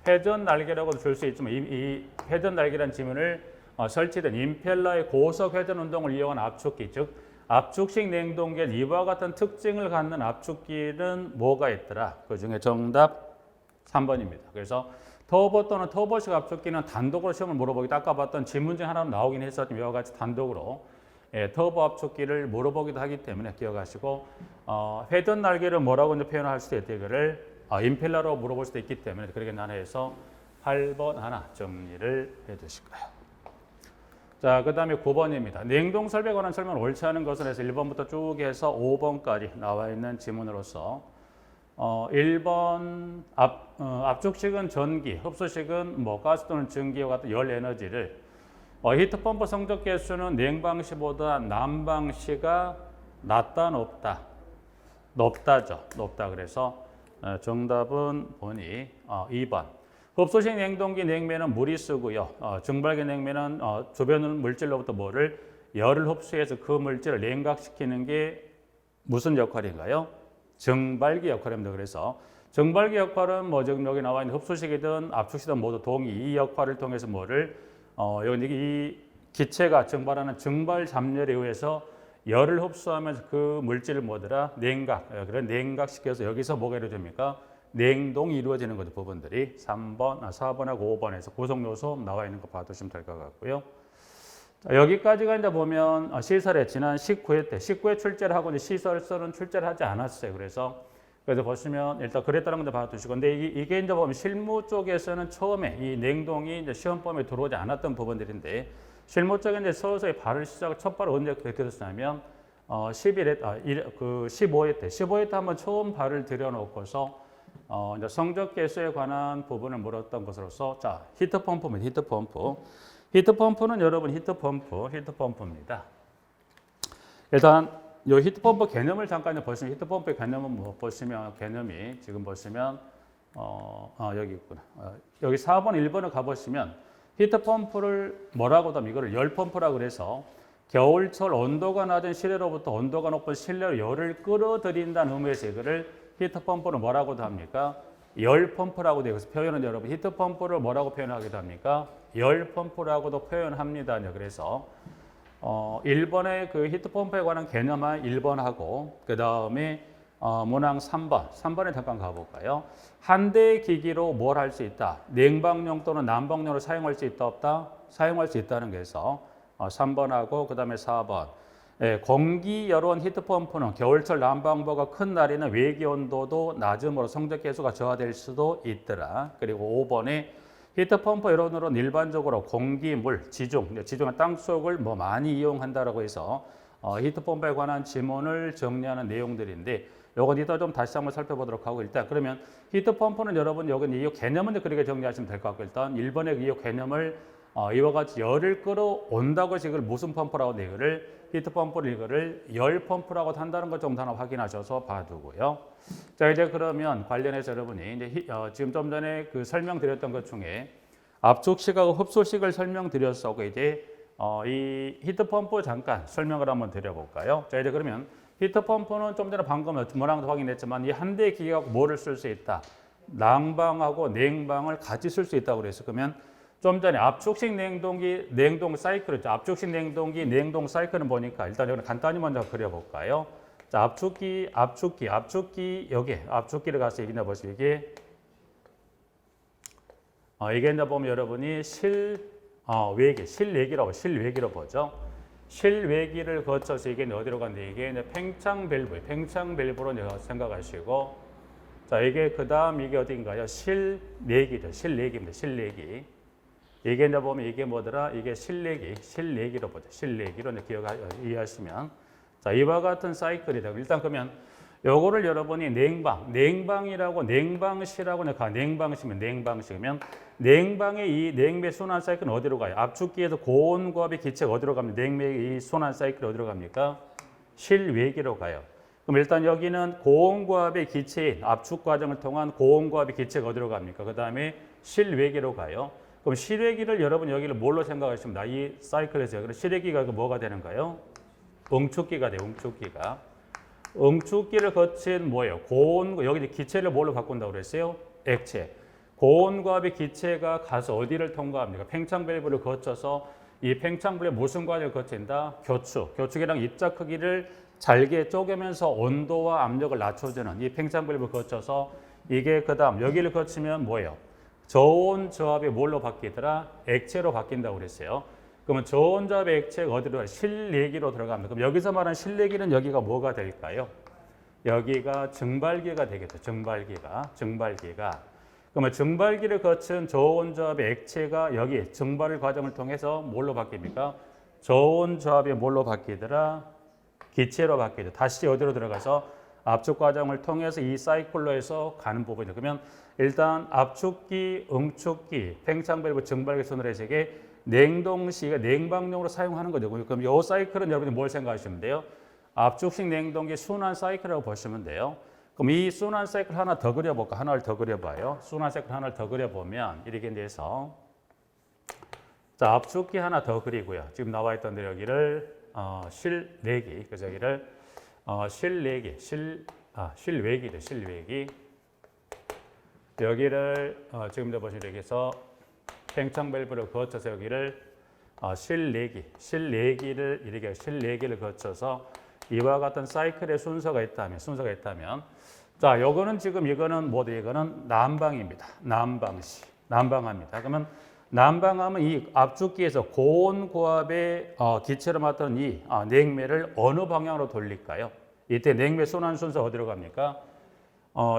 회전 날개라고 줄 수 있지만 이 회전 날개란 지문을 설치된 임펠러의 고속 회전 운동을 이용한 압축기, 즉 압축식 냉동기에 이와 같은 특징을 갖는 압축기는 뭐가 있더라? 그 중에 정답 3번입니다. 그래서 터보 또는 터보식 압축기는 단독으로 시험을 물어보기도 아까 봤던 지문 중 하나로 나오긴 했었지만 이와 같이 단독으로 터보 압축기를 물어보기도 하기 때문에 기억하시고 회전 날개를 뭐라고 이제 표현할 수도 있대. 이거를 임펠러로 물어볼 수도 있기 때문에 그렇게 나눠서 8번 하나 정리를 해두실 거예요. 자, 그 다음에 9번입니다. 냉동 설비에 관한 설명을 옳지 않은 것을 해서 1번부터 쭉 해서 5번까지 나와 있는 지문으로서 1번 압축식은 전기, 흡수식은 가스 또는 전기와 같은 열 에너지를 히트펌프 성적계수는 냉방시보다 난방시가 낮다, 높다? 높다죠. 높다. 그래서 정답은 보니 2번. 흡수식 냉동기 냉매는 물이 쓰고요. 정발기 냉매는 주변 물질로부터 열을 흡수해서 그 물질을 냉각시키는 게 무슨 역할인가요? 정발기 역할입니다. 그래서 정발기 역할은 지금 여기 나와 있는 흡수식이든 압축식이든 모두 동의. 이 역할을 통해서 여기 이 기체가 정발하는 정발 잡열에 의해서 열을 흡수하면서 그 물질을 그런 냉각시켜서 여기서 뭐가 이루어집니까? 냉동이 이루어지는 거죠. 부분들이 3번, 4번하고 5번에서 구성 요소 나와 있는 거 봐두시면 될 것 같고요. 자, 여기까지가 이제 보면 시설에 지난 19회 출제를 하고 이제 시설서는 출제를 하지 않았어요. 그래서 보시면 일단 그랬다는 건데 봐두시고, 근데 이게 이제 보면 실무 쪽에서는 처음에 이 냉동이 이제 시험범위에 들어오지 않았던 부분들인데 실무 쪽에 이제 서서히 첫 발을 언제 들였냐면 15회 때 한번 처음 발을 들여놓고서 이제 성적계수에 관한 부분을 물었던 것으로서 자 히트펌프입니다. 히트펌프는 여러분 히트펌프입니다. 일단 이 히트펌프 개념을 잠깐 보시면 히트펌프의 개념은 개념이 지금 보시면 여기 있구나. 여기 4번, 1번을 가보시면 히트펌프를 뭐라고도 하면 이거를 열펌프라고 그래서 겨울철 온도가 낮은 실내로부터 온도가 높은 실내로 열을 끌어들인다는 의미에서 이거를 히트펌프를 뭐라고도 합니까? 열펌프라고 되어 있어서 표현은 여러분 히트펌프를 뭐라고 표현하기도 합니까? 열펌프라고도 표현합니다. 그래서 1번의 그 히트펌프에 관한 개념만 1번하고 그 다음에 문항 3번에 잠깐 가볼까요? 한 대의 기기로 뭘 할 수 있다? 냉방용 또는 난방용으로 사용할 수 있다 없다? 사용할 수 있다는 게서 3번하고 그 다음에 4번. 예, 공기 여론 히트펌프는 겨울철 난방보가 큰 날에는 외기 온도도 낮음으로 성적 계수가 저하될 수도 있더라. 그리고 5번에 히트펌프 여론으로는 일반적으로 공기, 물, 지중한 땅속을 많이 이용한다라고 해서 히트펌프에 관한 지문을 정리하는 내용들인데 요건 이따 좀 다시 한번 살펴보도록 하고 일단 그러면 히트펌프는 여러분 여기 이 개념은 그렇게 정리하시면 될 것 같고 일단 1번의 이 개념을 이와 같이 열을 끌어온다고 해서 이걸 무슨 펌프라고 이거를 히트펌프를 이거를 열펌프라고 한다는 것 정도 하나 확인하셔서 봐두고요. 자 이제 그러면 관련해서 여러분이 이제 지금 좀 전에 그 설명드렸던 것 중에 압축식하고 흡수식을 설명드렸었고 이제 이 히트펌프 잠깐 설명을 한번 드려볼까요? 자 이제 그러면 히트펌프는 좀 전에 방금 문항도 확인했지만 이 한 대의 기계가 뭐를 쓸 수 있다? 난방하고 냉방을 같이 쓸 수 있다고 그래서 그러면 좀 전에 압축식 냉동기, 냉동 사이클이죠. 압축식 냉동기, 냉동 사이클은 보니까 일단 여기 간단히 먼저 그려볼까요? 자, 압축기, 여기 압축기를 가서 얘기해 보시죠. 이게 이제 보면 여러분이 실외기로 보죠. 실외기를 거쳐서 이게 어디로 간대? 이게 팽창 밸브로 생각하시고, 자 이게 그다음 이게 어딘가요? 실내기죠. 실내기. 이게 이제 보면 이게 뭐더라? 이게 실내기로 보죠. 실내기로 이해하시면, 자 이와 같은 사이클이다. 일단 그러면 요거를 여러분이 냉방이라고 냉방시라고 냉방시면 냉방의 이 냉매 순환 사이클은 어디로 가요? 압축기에서 고온고압의 기체가 어디로 갑니까? 냉매의 이 순환 사이클이 어디로 갑니까? 실외기로 가요. 그럼 일단 여기는 고온고압의 기체인 압축 과정을 통한 고온고압의 기체가 어디로 갑니까? 그 다음에 실외기로 가요. 그럼 실외기를 여러분 여기를 뭘로 생각하시면 이 사이클에서 그럼 실외기가 뭐가 되는가요? 응축기가 돼요. 응축기를 거친 뭐예요? 여기 기체를 뭘로 바꾼다고 그랬어요? 액체. 고온고압의 기체가 가서 어디를 통과합니까? 팽창 밸브를 거쳐서 이 팽창 밸브 무슨 과정을 거친다? 교축이랑 입자 크기를 잘게 쪼개면서 온도와 압력을 낮춰주는 이 팽창 밸브를 거쳐서 이게 그다음 여기를 거치면 뭐예요? 저온 저압이 뭘로 바뀌더라? 액체로 바뀐다고 그랬어요. 그러면 저온 저압의 액체가 어디로 가요? 실내기로 들어갑니다. 그럼 여기서 말하는 실내기는 여기가 뭐가 될까요? 여기가 증발기가 되겠죠. 증발기가. 그러면 증발기를 거친 저온 저압의 액체가 여기 증발 과정을 통해서 뭘로 바뀝니까? 저온 저압이 뭘로 바뀌더라? 기체로 바뀌죠. 다시 어디로 들어가서 압축 과정을 통해서 이 사이클로 해서 가는 부분이죠. 그러면 일단 압축기, 응축기, 팽창 밸브, 증발기 순으로 해서 이게 냉동시가 냉방용으로 사용하는 거죠. 그럼 이 사이클은 여러분이 뭘 생각하시면 돼요? 압축식 냉동기 순환 사이클이라고 보시면 돼요. 그럼 이 순환 사이클 하나 더 그려볼까? 하나를 더 그려봐요. 순환 사이클 하나를 더 그려보면 이렇게 돼서 자 압축기 하나 더 그리고요. 지금 나와 있던 대로 여기를 실내기, 그래서 여기를 실외기. 여기를 지금 보시면 여기서 팽창 밸브를 거쳐서 여기를 실내기를 거쳐서 이와 같은 사이클의 순서가 있다면 자, 요거는 지금 이거는 난방입니다. 난방합니다. 그러면 난방하면 이 압축기에서 고온고압의 기체로 맡은 이 냉매를 어느 방향으로 돌릴까요? 이때 냉매 순환 순서 어디로 갑니까?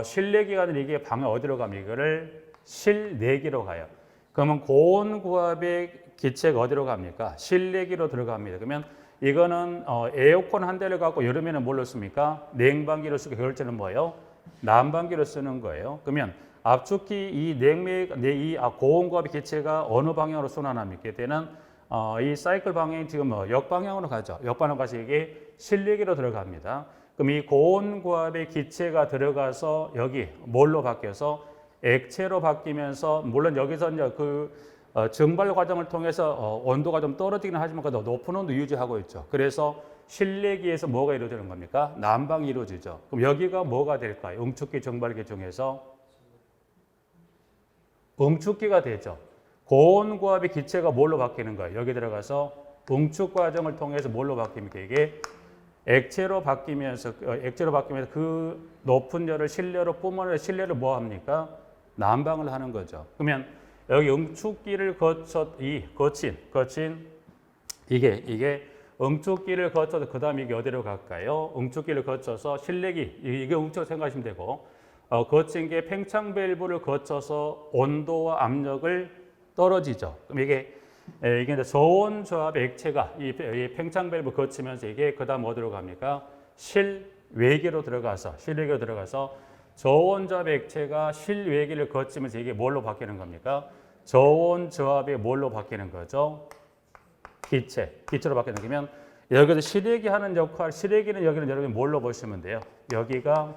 실내기가 아니라 이게 방향 어디로 갑니까? 이거를 실내기로 가요. 그러면 고온고압의 기체가 어디로 갑니까? 실내기로 들어갑니다. 그러면 이거는 에어컨 한 대를 갖고 여름에는 뭘로 씁니까? 냉방기로 쓰고 겨울에는 뭐예요? 난방기로 쓰는 거예요. 그러면 압축기 이 고온고압의 기체가 어느 방향으로 순환합니까? 이때는 이 사이클 방향이 지금 역방향으로 가죠. 역방향으로 가서 이게 실내기로 들어갑니다. 그럼 이 고온고압의 기체가 들어가서 여기 뭘로 바뀌어서 액체로 바뀌면서 물론 여기서 이제 증발 과정을 통해서 온도가 좀 떨어지긴 하지만 그래도 높은 온도 유지하고 있죠. 그래서 실내기에서 뭐가 이루어지는 겁니까? 난방이 이루어지죠. 그럼 여기가 뭐가 될까요? 응축기, 증발기 중에서 응축기가 되죠. 고온고압의 기체가 뭘로 바뀌는 거예요? 여기 들어가서 응축 과정을 통해서 뭘로 바뀝니까? 이게 액체로 바뀌면서 그 높은 열을 실내로 뿜어내 실내를 뭐 합니까? 난방을 하는 거죠. 그러면 여기 응축기를 거친 이게 응축기를 거쳐서 그다음에 이게 어디로 갈까요? 응축기를 거쳐서 실내기 이게 응축 생각하시면 되고 거친 게 팽창 밸브를 거쳐서 온도와 압력을 떨어지죠. 그럼 이게 이제 저온 저압 액체가 이 팽창 밸브 거치면서 이게 그다음 어디로 갑니까? 실외기로 들어가서 저온 저압 액체가 실외기를 거치면서 이게 뭘로 바뀌는 겁니까? 저온 저압이 뭘로 바뀌는 거죠? 기체로 바뀌는 거면 여기서 실외기 하는 역할, 실외기는 여기는 여러분이 뭘로 보시면 돼요? 여기가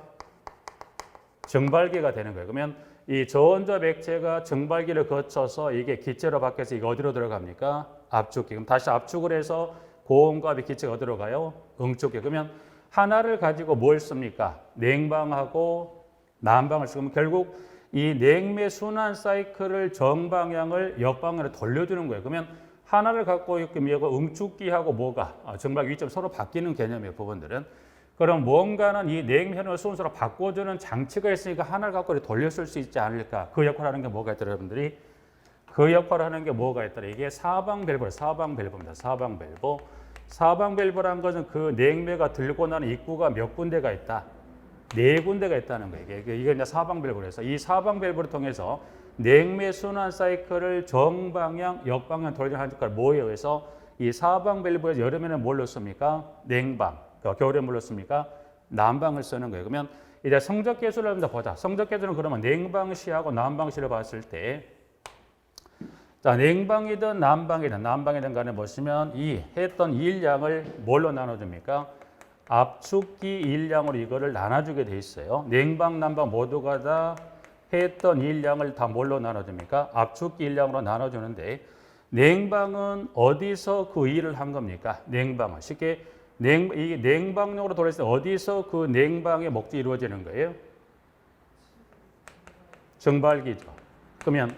증발기가 되는 거예요. 그러면 이 저온저압 액체가 증발기를 거쳐서 이게 기체로 바뀌어서 이게 어디로 들어갑니까? 압축기. 그럼 다시 압축을 해서 고온과압의 기체가 어디로 가요? 응축기. 그러면 하나를 가지고 뭘 씁니까? 냉방하고 난방을 쓰면 결국 이 냉매 순환 사이클을 정방향을 역방향으로 돌려주는 거예요. 그러면 하나를 갖고 있으면 응축기하고 뭐가 증발기 위점 서로 바뀌는 개념이에요. 부분들은. 그럼 뭔가는 이 냉면을 순서로 바꿔주는 장치가 있으니까 하나를 갖고 돌려쓸 수 있지 않을까? 그 역할을 하는 게 뭐가 있더라, 여러분들이? 그 역할을 하는 게 뭐가 있더라? 이게 사방 밸브입니다. 사방 밸브라는 것은 그 냉매가 들고 나는 입구가 몇 군데가 있다? 4군데가 있다는 거예요. 이게 이제 사방 밸브로 해서 이 사방 밸브를 통해서 냉매 순환 사이클을 정방향, 역방향 돌리는 역할을 뭐예요? 해서 이 사방 밸브에서 여름에는 뭘 넣습니까? 냉방. 겨울에 뭘로 씁니까? 난방을 쓰는 거예요. 그러면 이제 성적 계수를 한번 보자. 성적 계수는 그러면 냉방시하고 난방시를 봤을 때, 자 냉방이든 난방이든 간에 보시면 이 했던 일량을 뭘로 나눠줍니까? 압축기 일량으로 이거를 나눠주게 돼 있어요. 냉방, 난방 모두가 다 했던 일량을 다 뭘로 나눠줍니까? 압축기 일량으로 나눠주는데 냉방은 어디서 그 일을 한 겁니까? 냉방은 쉽게 이 냉방용으로 돌렸을 때 어디서 그 냉방의 목적이 이루어지는 거예요? 증발기죠. 그러면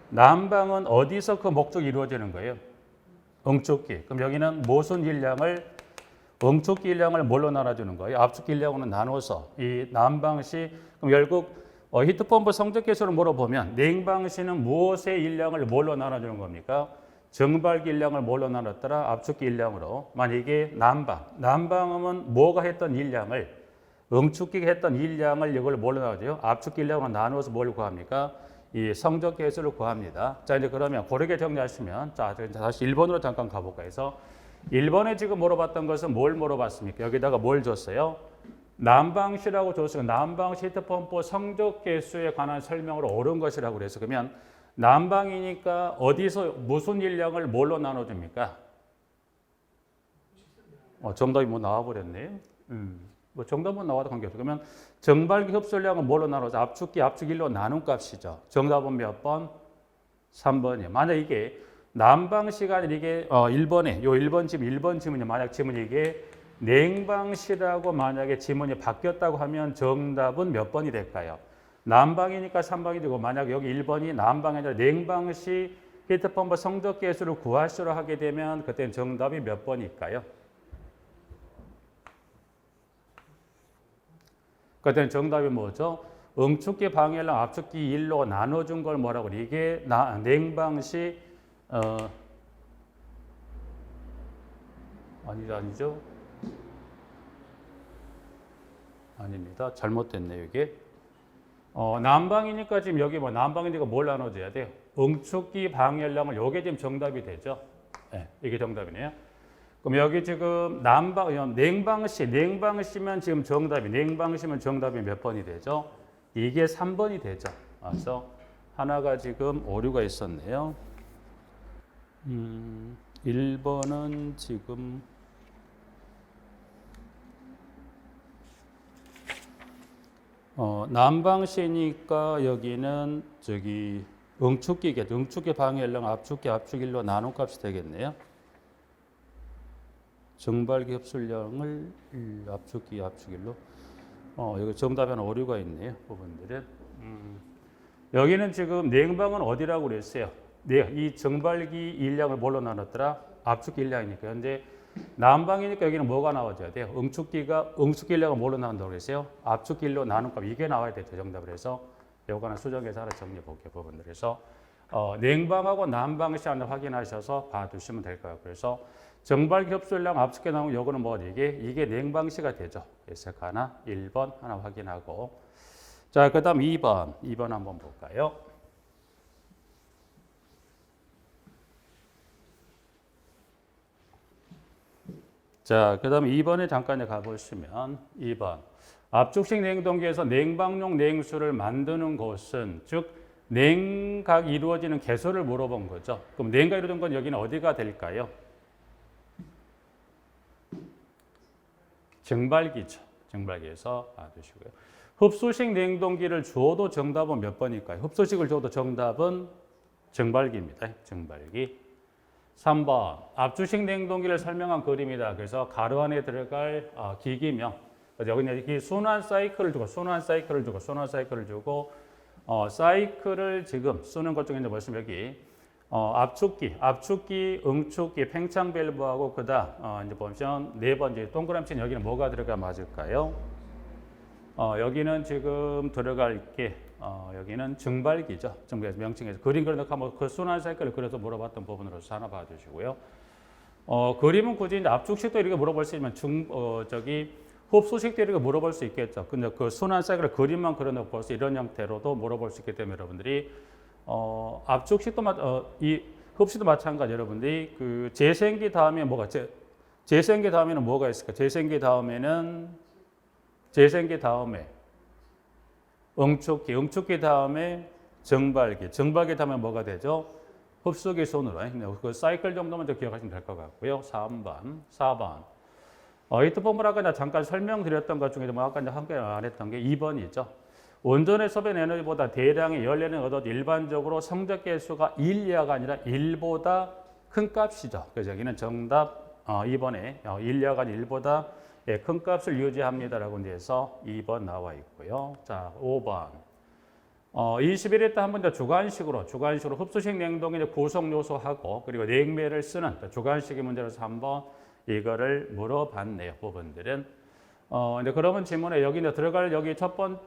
난방은 어디서 그 목적이 이루어지는 거예요? 응축기. 그럼 여기는 무슨 일량을 응축기 일량을 뭘로 나눠주는 거예요? 압축기 일량으로 나눠서 이 난방시 그럼 결국 히트펌프 성적 계수를 물어보면 냉방시는 무엇의 일량을 뭘로 나눠주는 겁니까? 증발기 일량을 뭘로 나눴더라? 압축기 일량으로. 만약에 난방은 뭐가 했던 일량을 응축기가 했던 일량을 이걸 뭘로 나누죠? 압축기 일량으로 나누어서 뭘 구합니까? 이 성적 계수를 구합니다. 자 이제 그러면 고르게 정리하시면 자 다시 1번으로 잠깐 가볼까 해서 1번에 지금 물어봤던 것은 뭘 물어봤습니까? 여기다가 뭘 줬어요? 난방시라고 줬어요. 난방시 히트펌프 성적 계수에 관한 설명으로 옳은 것이라고 그래서 그러면 난방이니까 어디서 무슨 일량을 뭘로 나눠줍니까? 정답이 뭐 나와버렸네요. 뭐 정답은 나와도 관계없어요. 그러면 정발기 흡수량은 뭘로 나눠져? 압축기, 압축일로 나눈 값이죠. 정답은 몇 번? 3번이에요. 만약 이게 난방 시간이 이게 1번에 요 1번 지문이 만약 지문이 이게 냉방시라고 만약에 지문이 바뀌었다고 하면 정답은 몇 번이 될까요? 난방이니까 3번이 되고 만약 여기 1번이 난방이 아니라 냉방시 히트펌프 성적 계수를 구하시려 하게 되면 그때는 정답이 몇 번일까요? 그때는 정답이 뭐죠? 응축기 방열량 압축기 1로 나눠준 걸 뭐라고 그래? 이게 냉방시 아니죠? 아닙니다. 잘못됐네요, 이게. 난방이니까 지금 여기 뭐 난방이니까 뭘 나눠줘야 돼요? 응축기 방열량을 요게 지금 정답이 되죠. 네, 이게 정답이네요. 그럼 여기 지금 냉방시면 지금 냉방시면 정답이 몇 번이 되죠? 이게 3번이 되죠. 그래서 하나가 지금 오류가 있었네요. 1번은 지금 난방시니까 여기는 저기 응축기겠죠. 응축기 방열량 압축기 압축일로 나눈 값이 되겠네요. 증발기 흡수량을 압축기 압축일로 여기 정답에 하나 오류가 있네요. 부분들은 여기는 지금 냉방은 어디라고 그랬어요? 네, 이 증발기 일량을 뭘로 나눴더라? 압축 인량이니까. 현재 난방이니까 여기는 뭐가 나와줘야 돼요? 응축기량가 뭘로 나온다고 그랬어요? 압축기로 나눈 값 이게 나와야 되죠. 정답을 해서 요거는 수정해서 하나 정리해 볼게요. 부분들. 그래서 냉방하고 난방 시간을 확인하셔서 봐두시면 될 거예요. 그래서 정발기 흡수율량 압축기 나오면 요거는 뭐 이게 냉방시가 되죠. 그래서 하나 1번 하나 확인하고 자 그다음 2번 한번 볼까요? 자, 그 다음에 2번에 잠깐 가보시면 2번. 압축식 냉동기에서 냉방용 냉수를 만드는 곳은 즉 냉각이 이루어지는 개수를 물어본 거죠. 그럼 냉각이 이루어진 건 여기는 어디가 될까요? 증발기죠. 증발기에서 봐두시고요. 흡수식 냉동기를 주어도 정답은 몇 번일까요? 흡수식을 줘도 정답은 증발기입니다. 증발기. 3번 압축식 냉동기를 설명한 그림이다. 그래서 가로 안에 들어갈 기기명. 여기는 이 순환 사이클을 주고 사이클을 지금 쓰는 것 중에 보시면 여기 압축기, 응축기, 팽창 밸브하고 그다음 이제 보면 네 번째 동그라미 친 여기는 뭐가 들어가 맞을까요? 여기는 지금 들어갈 게 여기는 증발기죠. 증발기 명칭에서 그림 그려놓고 그 순환 사이클을 그려서 물어봤던 부분으로서 하나 봐주시고요. 그림은 굳이 이제 압축식도 이렇게 물어볼 수 있지만 흡수식도 이렇게 물어볼 수 있겠죠. 근데 그 순환 사이클을 그림만 그려놓고 벌써 이런 형태로도 물어볼 수 있기 때문에 여러분들이 압축식도 이 흡수도 마찬가지 여러분들이 그 재생기 다음에 재생기 다음에는 뭐가 있을까? 재생기 다음에 응축기 다음에 정발기 다음에 뭐가 되죠? 흡수기 순으로. 그 사이클 정도만 좀 기억하시면 될 것 같고요. 4번. 히트 펌프를 아까 잠깐 설명드렸던 것 중에 아까 함께 안 했던 게 2번이죠. 온전히 소비된 에너지보다 대량의 연료는 얻어도 일반적으로 성적 개수가 1 이하가 아니라 1보다 큰 값이죠. 그래서 여기는 정답 2번에 1 이하가 아니라 1보다 큰 값을 유지합니다라고 해서 2번 나와 있고요. 자, 5번. 21회 때 한 번 더 주관식으로 흡수식 냉동의 구성 요소하고 그리고 냉매를 쓰는 주관식의 문제로서 한번 이거를 물어봤네요. 부분들은. 이제 그러면 질문에 여기 들어갈 여기 첫 번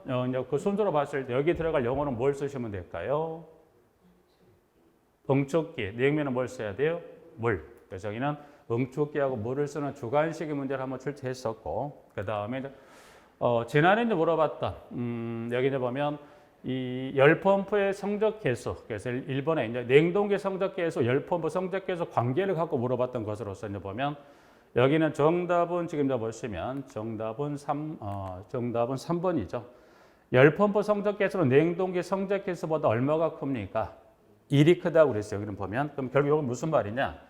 그 순서로 봤을 때 여기 들어갈 용어는 뭘 쓰시면 될까요? 응축기. 냉매는 뭘 써야 돼요? 물. 그래서 여기는 응축기하고 물을 쓰는 주관식의 문제를 한번 출제했었고 그 다음에 지난해 이제 물어봤던 여기 이제 보면 이 열펌프의 성적 개수 그래서 일본에 이제 냉동기 성적 개수 열펌프 성적 개수 관계를 갖고 물어봤던 것으로서 이제 보면 여기는 정답은 지금 이제 보시면 정답은 3번이죠. 열펌프 성적 개수는 냉동기 성적 개수보다 얼마가 큽니까? 1이 크다고 그랬어요. 여기는 보면 그럼 결국 이건 무슨 말이냐?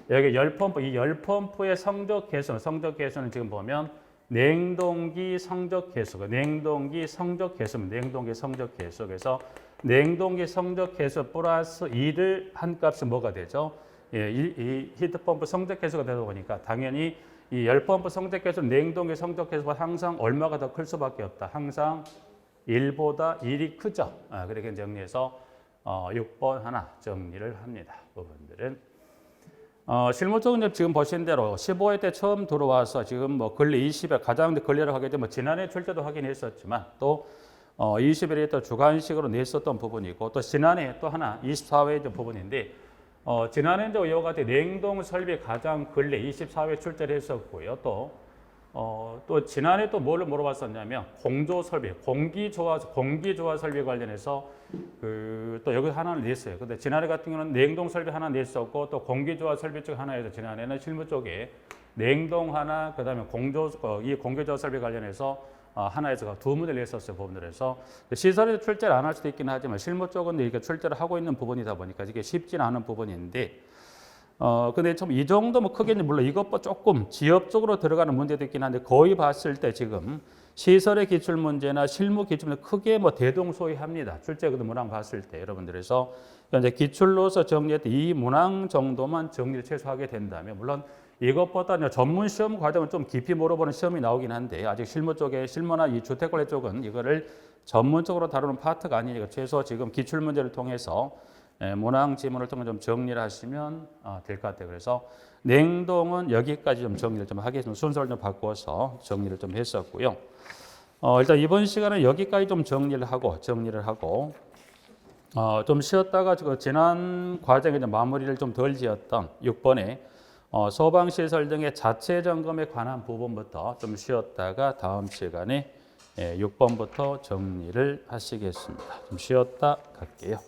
여기 이 열펌프의 성적 개수는 지금 보면 냉동기 성적 개수 그래서 냉동기 성적 개수 플러스 2를 한 값은 뭐가 되죠? 이 히트펌프 성적 개수가 되다 보니까 당연히 이 열펌프 성적 개수는 냉동기 성적 개수보다 항상 얼마가 더 클 수밖에 없다. 항상 1보다 1이 크죠. 그렇게 정리해서 6번 하나 정리를 합니다. 부분들은. 실무 쪽은 지금 보신 대로 15회 때 처음 들어와서 지금 뭐 근래 20회 가장 근래를 하게 되면 지난해 출제도 확인했었지만 또 21회 때 주관식으로 냈었던 부분이고 또 지난해 또 하나 24회 부분인데 지난해 이제 이와 같이 냉동 설비 가장 근래 24회 출제를 했었고요. 또 지난해 또 뭐를 물어봤었냐면 공조 설비, 공기 조화 설비 관련해서 또 여기 하나를 냈어요. 근데 지난해 같은 경우는 냉동 설비 하나 냈었고 또 공기 조화 설비 쪽 하나에서 지난해는 실무 쪽에 냉동 하나 그다음에 이 공기 조화 설비 관련해서 하나에서 두 문제를 냈었어요. 부분들에서 시설에서 출제를 안 할 수도 있긴 하지만 실무 쪽은 이렇게 출제를 하고 있는 부분이다 보니까 이게 쉽지는 않은 부분인데. 근데 좀 이 정도면 크게는 물론 이것보다 조금 지역적으로 들어가는 문제도 있긴 한데 거의 봤을 때 지금 시설의 기출 문제나 실무 기출 문제 크게 뭐 대동소이합니다. 출제 그 문항 봤을 때 여러분들에서 이제 기출로서 정리했던 이 문항 정도만 정리를 최소하게 된다면 물론 이것보다 전문 시험 과정은 좀 깊이 물어보는 시험이 나오긴 한데 아직 실무 쪽에 실무나 이 주택관리 쪽은 이거를 전문적으로 다루는 파트가 아니니까 최소 지금 기출 문제를 통해서 문항 지문을 통해 좀 정리를 하시면 될 것 같아요. 그래서 냉동은 여기까지 좀 정리를 좀 하겠습니다. 순서를 좀 바꿔서 정리를 좀 했었고요. 일단 이번 시간은 여기까지 좀 정리를 하고 좀 쉬었다가 그 지난 과정에 좀 마무리를 좀 덜 지었던 6번에 소방시설 등의 자체 점검에 관한 부분부터 좀 쉬었다가 다음 시간에 6번부터 정리를 하시겠습니다. 좀 쉬었다 갈게요.